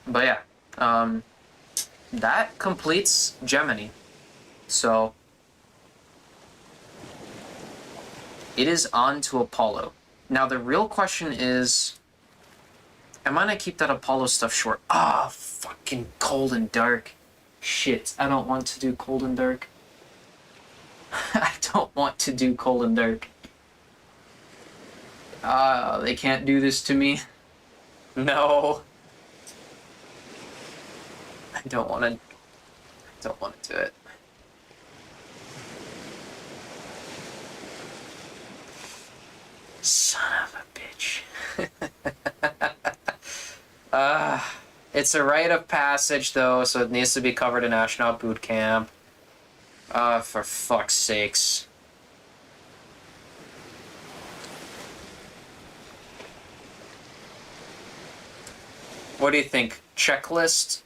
But yeah, that completes Gemini. So it is on to Apollo. Now the real question is, am I gonna keep that Apollo stuff short? Ah, fucking Cold and Dark. Shit, I don't want to do Cold and Dark. I don't want to do Cold and Dark. They can't do this to me. No. I don't want to do it. bitch. It's a rite of passage, though, so it needs to be covered in Astronaut Bootcamp. For fuck's sakes. What do you think? Checklist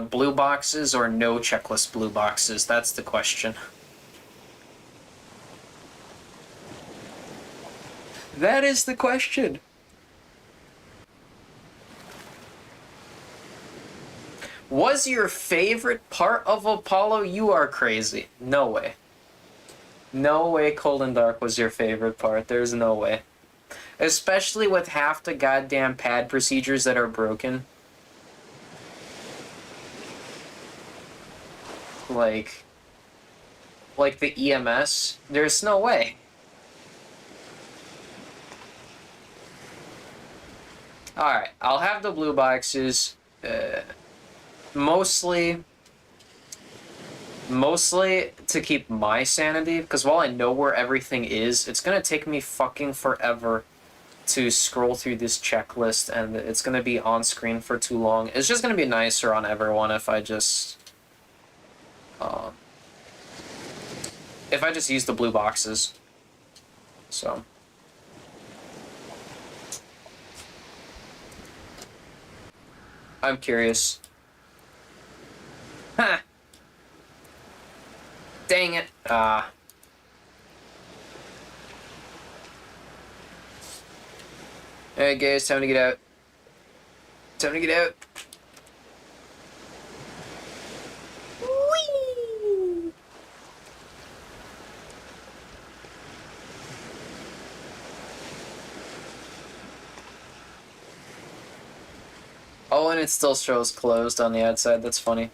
blue boxes or no checklist blue boxes? That's the question. That is the question. Was your favorite part of Apollo? You are crazy. No way. No way Cold and Dark was your favorite part. There's no way. Especially with half the goddamn pad procedures that are broken. Like the EMS. There's no way. Alright, I'll have the blue boxes. Mostly to keep my sanity, because while I know where everything is, it's gonna take me fucking forever to scroll through this checklist, and it's gonna be on screen for too long. It's just gonna be nicer on everyone if I just use the blue boxes. So I'm curious. Ha! Dang it. Alright guys, time to get out. Time to get out. Whee! Oh, and it still shows closed on the outside. That's funny.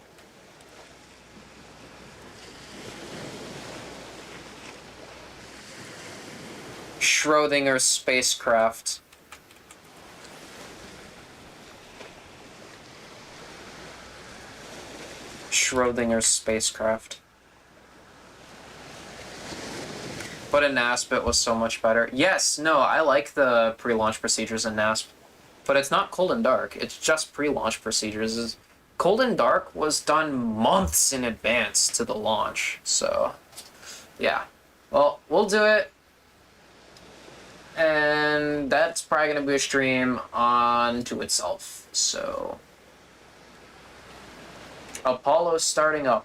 Schrödinger spacecraft. Schrödinger spacecraft. But in NASP it was so much better. Yes, no, I like the pre-launch procedures in NASP. But it's not Cold and Dark, it's just pre-launch procedures. Cold and Dark was done months in advance to the launch, so yeah. Well, we'll do it. And that's probably going to be a stream onto itself. So, Apollo's starting up.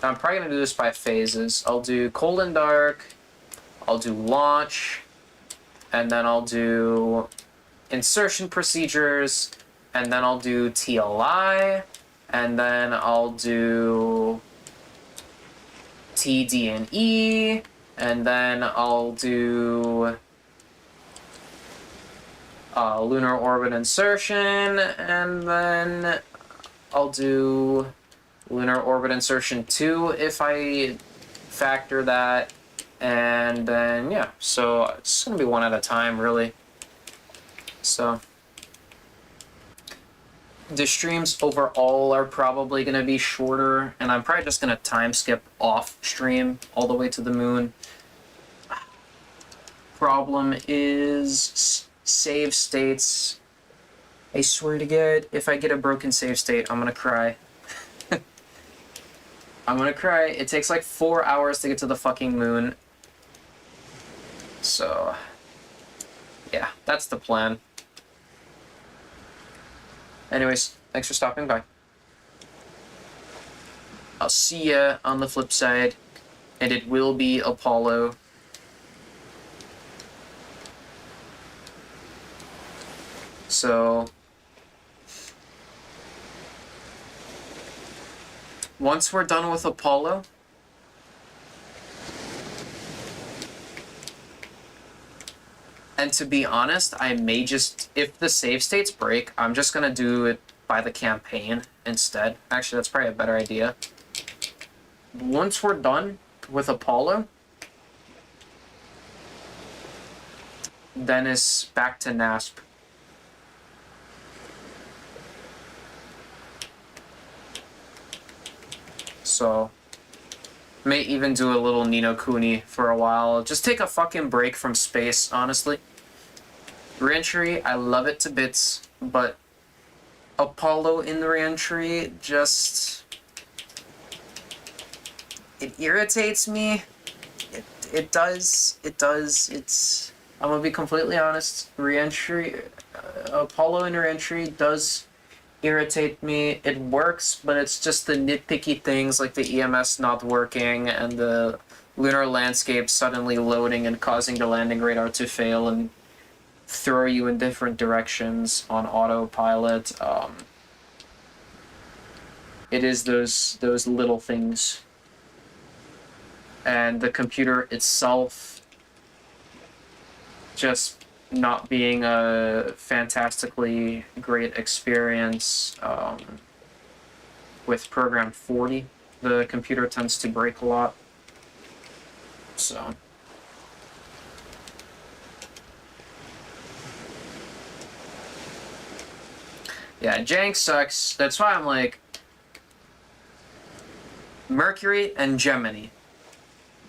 I'm probably going to do this by phases. I'll do Cold and Dark, I'll do launch, and then I'll do insertion procedures, and then I'll do TLI, and then I'll do TD&E, and then I'll do lunar orbit insertion, and then I'll do lunar orbit insertion 2 if I factor that, and then yeah, so it's gonna be one at a time really. So the streams overall are probably going to be shorter, and I'm probably just going to time skip off stream all the way to the moon. Problem is save states. I swear to God, if I get a broken save state, I'm going to cry. I'm going to cry. It takes like 4 hours to get to the fucking moon. So, yeah, that's the plan. Anyways, thanks for stopping by. I'll see ya on the flip side, and it will be Apollo. So, once we're done with Apollo, and to be honest, I may just, if the save states break, I'm just going to do it by the campaign instead. Actually, that's probably a better idea. Once we're done with Apollo, then it's back to NASP. So, May even do a little Ni no Kuni for a while. Just take a fucking break from space, honestly. Reentry, I love it to bits, but Apollo in reentry just... it irritates me. It does. It's... I'm gonna be completely honest. Reentry... Apollo in reentry does irritate me. It works, but it's just the nitpicky things like the EMS not working and the lunar landscape suddenly loading and causing the landing radar to fail and throw you in different directions on autopilot. It is those little things. And the computer itself just not being a fantastically great experience. With program 40, the computer tends to break a lot. So... yeah, jank sucks. That's why I'm like... Mercury and Gemini.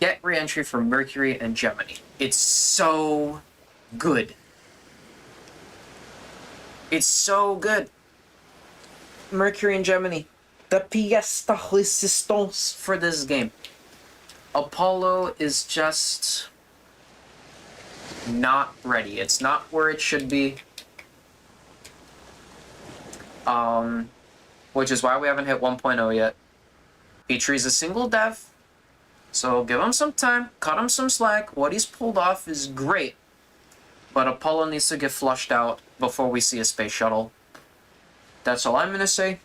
Get reentry for Mercury and Gemini. It's so good. It's so good. Mercury and Gemini. The pièce de résistance for this game. Apollo is just not ready. It's not where it should be. Which is why we haven't hit 1.0 yet. Petrie's a single dev, so give him some time, cut him some slack. What he's pulled off is great, but Apollo needs to get flushed out before we see a space shuttle. That's all I'm gonna say.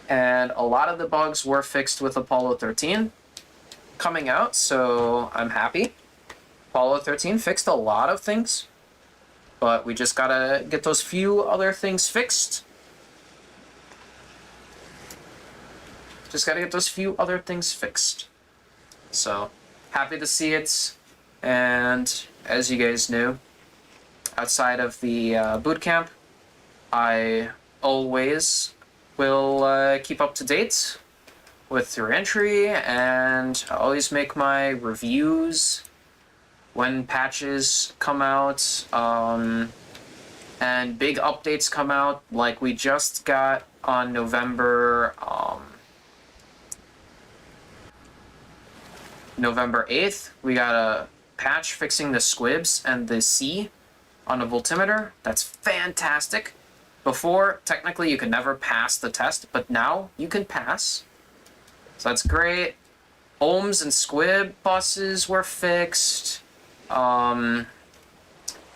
And a lot of the bugs were fixed with Apollo 13 coming out, so I'm happy. Apollo 13 fixed a lot of things, but we just gotta get those few other things fixed. Just gotta get those few other things fixed. So, happy to see it. And as you guys knew, outside of the bootcamp, I always will keep up to date with your entry, and I always make my reviews when patches come out, and big updates come out, like we just got on November 8th, we got a patch fixing the squibs and the C on a voltimeter. That's fantastic. Before, technically, you could never pass the test, but now you can pass. So that's great. Ohms and squib buses were fixed.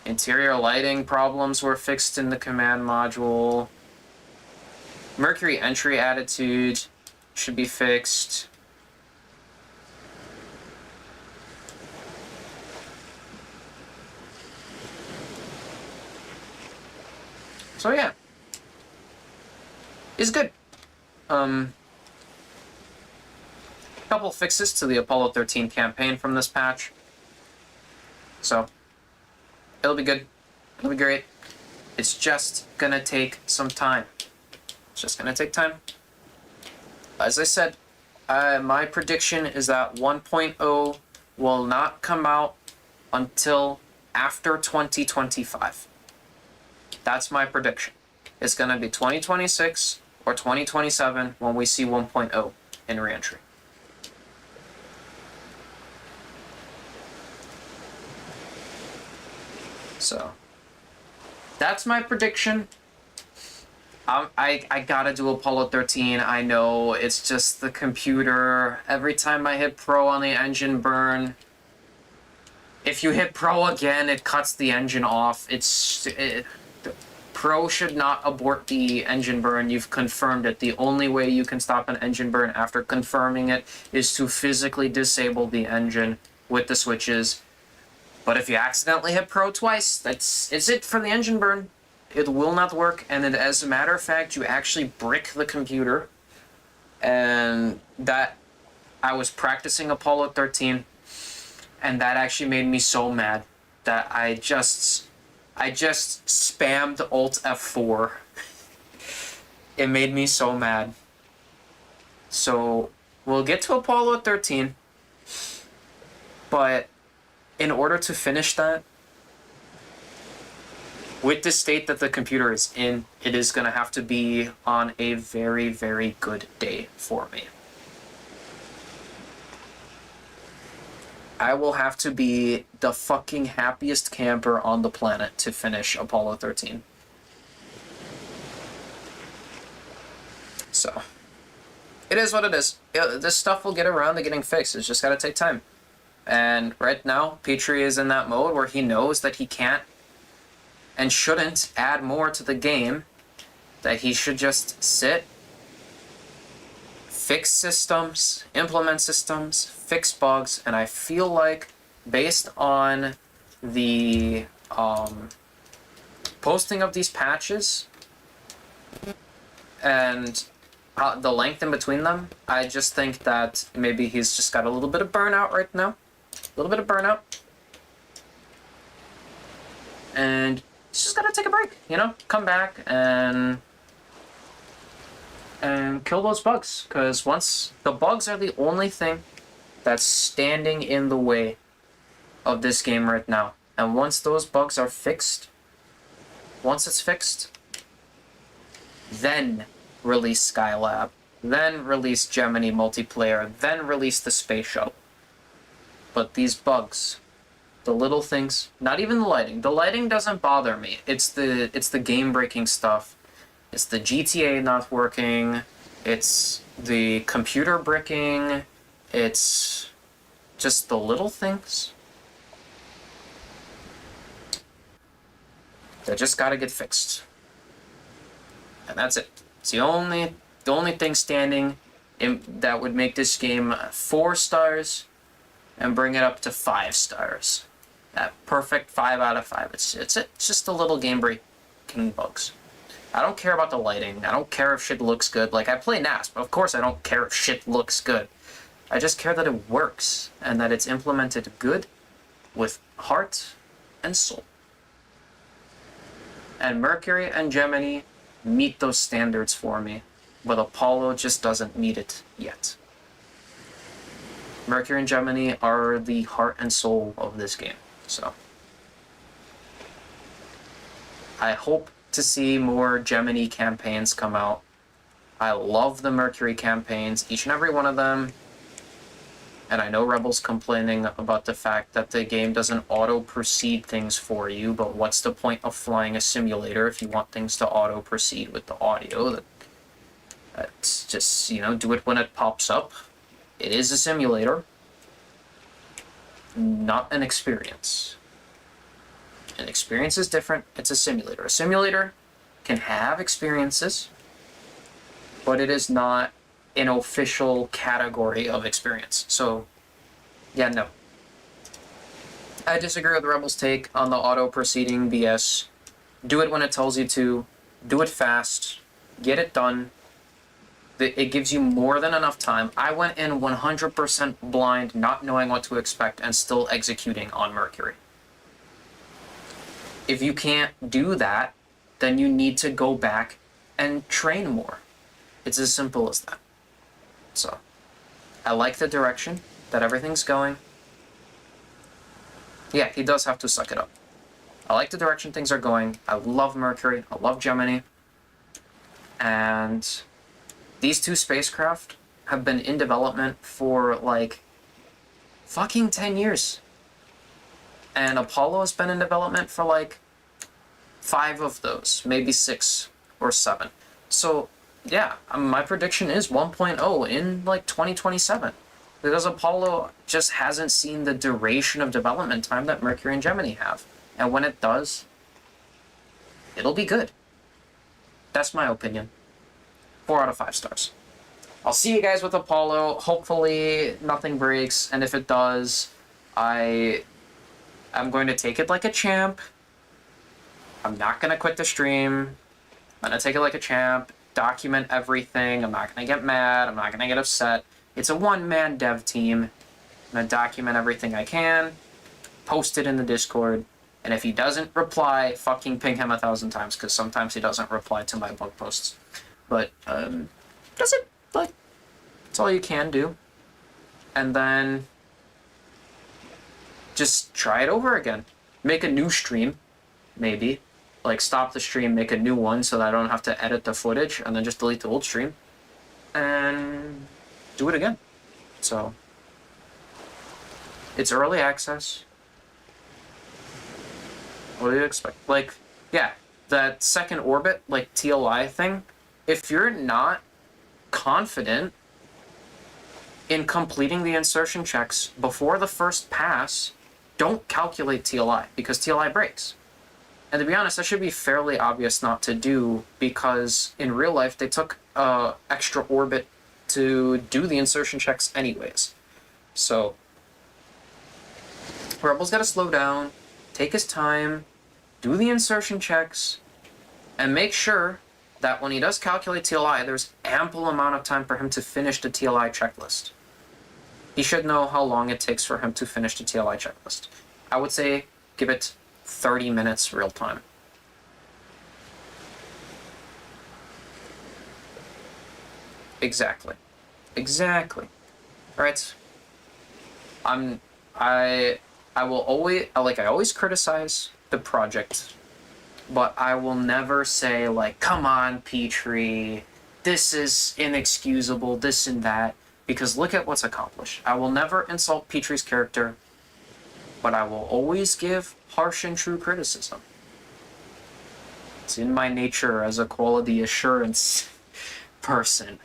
Interior lighting problems were fixed in the command module. Mercury entry attitude should be fixed. So yeah, it's good. Couple fixes to the Apollo 13 campaign from this patch. So it'll be good. It'll be great. It's just gonna take some time. It's just gonna take time. As I said, my prediction is that 1.0 will not come out until after 2025. That's my prediction. It's going to be 2026 or 2027 when we see 1.0 in reentry. So, that's my prediction. I gotta do Apollo 13. I know, it's just the computer. Every time I hit Pro on the engine burn, if you hit Pro again, it cuts the engine off. Pro should not abort the engine burn. You've confirmed it. The only way you can stop an engine burn after confirming it is to physically disable the engine with the switches. But if you accidentally hit Pro twice, that's it for the engine burn. It will not work, and as a matter of fact, you actually brick the computer. And that, I was practicing Apollo 13, and that actually made me so mad that I just spammed Alt F4. It made me so mad. So we'll get to Apollo 13, but in order to finish that, with the state that the computer is in, it is going to have to be on a very, very good day for me. I will have to be the fucking happiest camper on the planet to finish Apollo 13. So, it is what it is. This stuff will get around to getting fixed. It's just gotta take time. And right now, Petrie is in that mode where he knows that he can't and shouldn't add more to the game. That he should just sit, fix systems, implement systems, fix bugs, and I feel like, based on the posting of these patches and the length in between them, I just think that maybe he's just got a little bit of burnout right now. A little bit of burnout. And he's just gotta take a break, you know? Come back and kill those bugs. Because once the bugs are the only thing that's standing in the way of this game right now. And once those bugs are fixed, once it's fixed, then release Skylab, then release Gemini multiplayer, then release the space shuttle. But these bugs, the little things, not even the lighting. The lighting doesn't bother me. It's the game-breaking stuff. It's the GTA not working. It's the computer bricking. It's just the little things that just gotta get fixed. And that's it. It's the only thing standing that would make this game 4 stars and bring it up to 5 stars. That perfect 5 out of 5. It's just the little game breaking bugs. I don't care about the lighting. I don't care if shit looks good. Like, I play NAS, but of course I don't care if shit looks good. I just care that it works and that it's implemented good with heart and soul. And Mercury and Gemini meet those standards for me, but Apollo just doesn't meet it yet. Mercury and Gemini are the heart and soul of this game, so I hope to see more Gemini campaigns come out. I love the Mercury campaigns, each and every one of them, and I know Rebel's complaining about the fact that the game doesn't auto-proceed things for you, but what's the point of flying a simulator if you want things to auto-proceed with the audio? That's just, you know, do it when it pops up. It is a simulator, not an experience. An experience is different, it's a simulator. A simulator can have experiences, but it is not an official category of experience. So, yeah, no. I disagree with Rebel's take on the auto-proceeding BS. Do it when it tells you to. Do it fast. Get it done. It gives you more than enough time. I went in 100% blind, not knowing what to expect, and still executing on Mercury. If you can't do that, then you need to go back and train more. It's as simple as that. So, I like the direction that everything's going. Yeah, he does have to suck it up. I like the direction things are going. I love Mercury. I love Gemini. And these 2 spacecraft have been in development for, like, fucking 10 years. And Apollo has been in development for, like, 5 of those. Maybe 6 or 7. So, yeah, my prediction is 1.0 in, like, 2027. Because Apollo just hasn't seen the duration of development time that Mercury and Gemini have. And when it does, it'll be good. That's my opinion. 4 out of 5 stars. I'll see you guys with Apollo. Hopefully nothing breaks, and if it does, I'm going to take it like a champ. I'm not going to quit the stream. I'm going to take it like a champ. Document everything. I'm not going to get mad. I'm not going to get upset. It's a one-man dev team. I'm going to document everything I can. Post it in the Discord. And if he doesn't reply, fucking ping him 1,000 times, because sometimes he doesn't reply to my blog posts. But, that's it. Like, That's all you can do. And then just try it over again. Make a new stream, maybe. Like, stop the stream, make a new one so that I don't have to edit the footage, and then just delete the old stream. And do it again. So, it's early access. What do you expect? Like, yeah, that second orbit, like, TLI thing, if you're not confident in completing the insertion checks before the first pass, don't calculate TLI, because TLI breaks. And to be honest, that should be fairly obvious not to do, because in real life, they took extra orbit to do the insertion checks anyways. So, Rebel's got to slow down, take his time, do the insertion checks, and make sure that when he does calculate TLI, there's ample amount of time for him to finish the TLI checklist. He should know how long it takes for him to finish the TLI checklist. I would say give it 30 minutes real time. Exactly. Exactly. Alright. I will always, like, I always criticize the project, but I will never say, like, come on, Petrie, this is inexcusable, this and that, because look at what's accomplished. I will never insult Petrie's character, but I will always give harsh and true criticism. It's in my nature as a quality assurance person.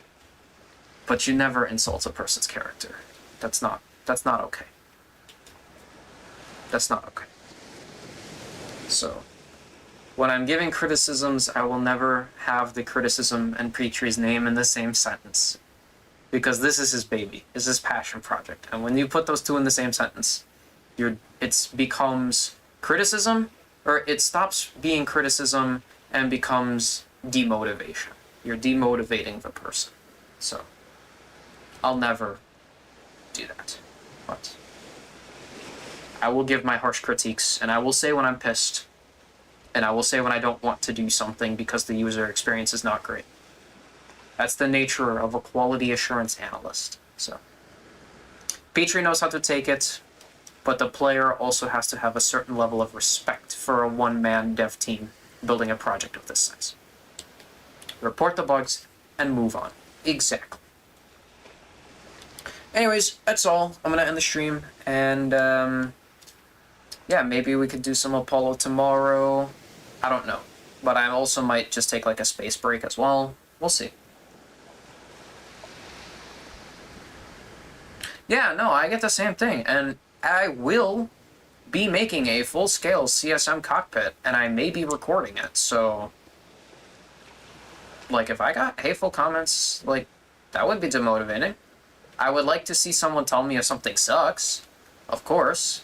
But you never insult a person's character. That's not okay. That's not okay. So, when I'm giving criticisms, I will never have the criticism and Petrie's name in the same sentence. Because this is his baby. It's his passion project. And when you put those two in the same sentence, it becomes criticism, or it stops being criticism and becomes demotivation. You're demotivating the person. So, I'll never do that. But I will give my harsh critiques, and I will say when I'm pissed, and I will say when I don't want to do something because the user experience is not great. That's the nature of a quality assurance analyst. So, Petrie knows how to take it, but the player also has to have a certain level of respect for a one-man dev team building a project of this size. Report the bugs and move on. Exactly. Anyways, that's all. I'm gonna end the stream, and yeah, maybe we could do some Apollo tomorrow. I don't know, but I also might just take like a space break as well. We'll see. Yeah, no, I get the same thing, and I will be making a full-scale CSM cockpit, and I may be recording it, so, like, if I got hateful comments, like, that would be demotivating. I would like to see someone tell me if something sucks, of course,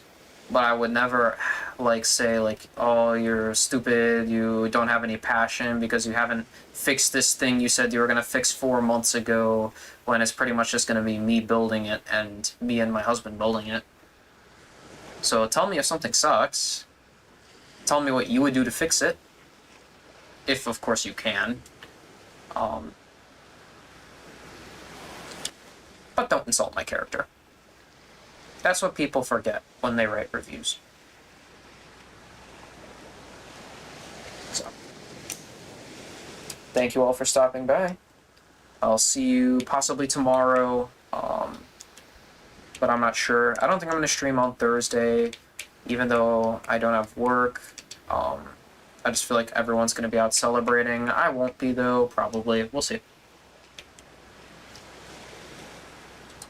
but I would never, like, say, like, oh, you're stupid, you don't have any passion because you haven't fixed this thing you said you were going to fix 4 months ago, when it's pretty much just going to be me building it and me and my husband building it. So tell me if something sucks. Tell me what you would do to fix it. If, of course, you can. But don't insult my character. That's what people forget when they write reviews. So, thank you all for stopping by. I'll see you possibly tomorrow, but I'm not sure. I don't think I'm going to stream on Thursday, even though I don't have work. I just feel like everyone's going to be out celebrating. I won't be, though, probably. We'll see.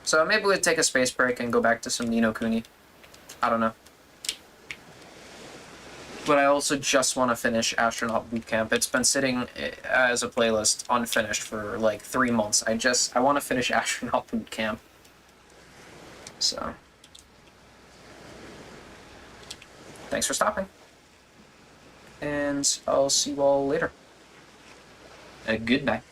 So maybe we'll take a space break and go back to some Ni no Kuni. I don't know. But I also just want to finish Astronaut Bootcamp. It's been sitting as a playlist unfinished for like 3 months. I want to finish Astronaut Bootcamp. So, thanks for stopping. And I'll see you all later. Goodbye.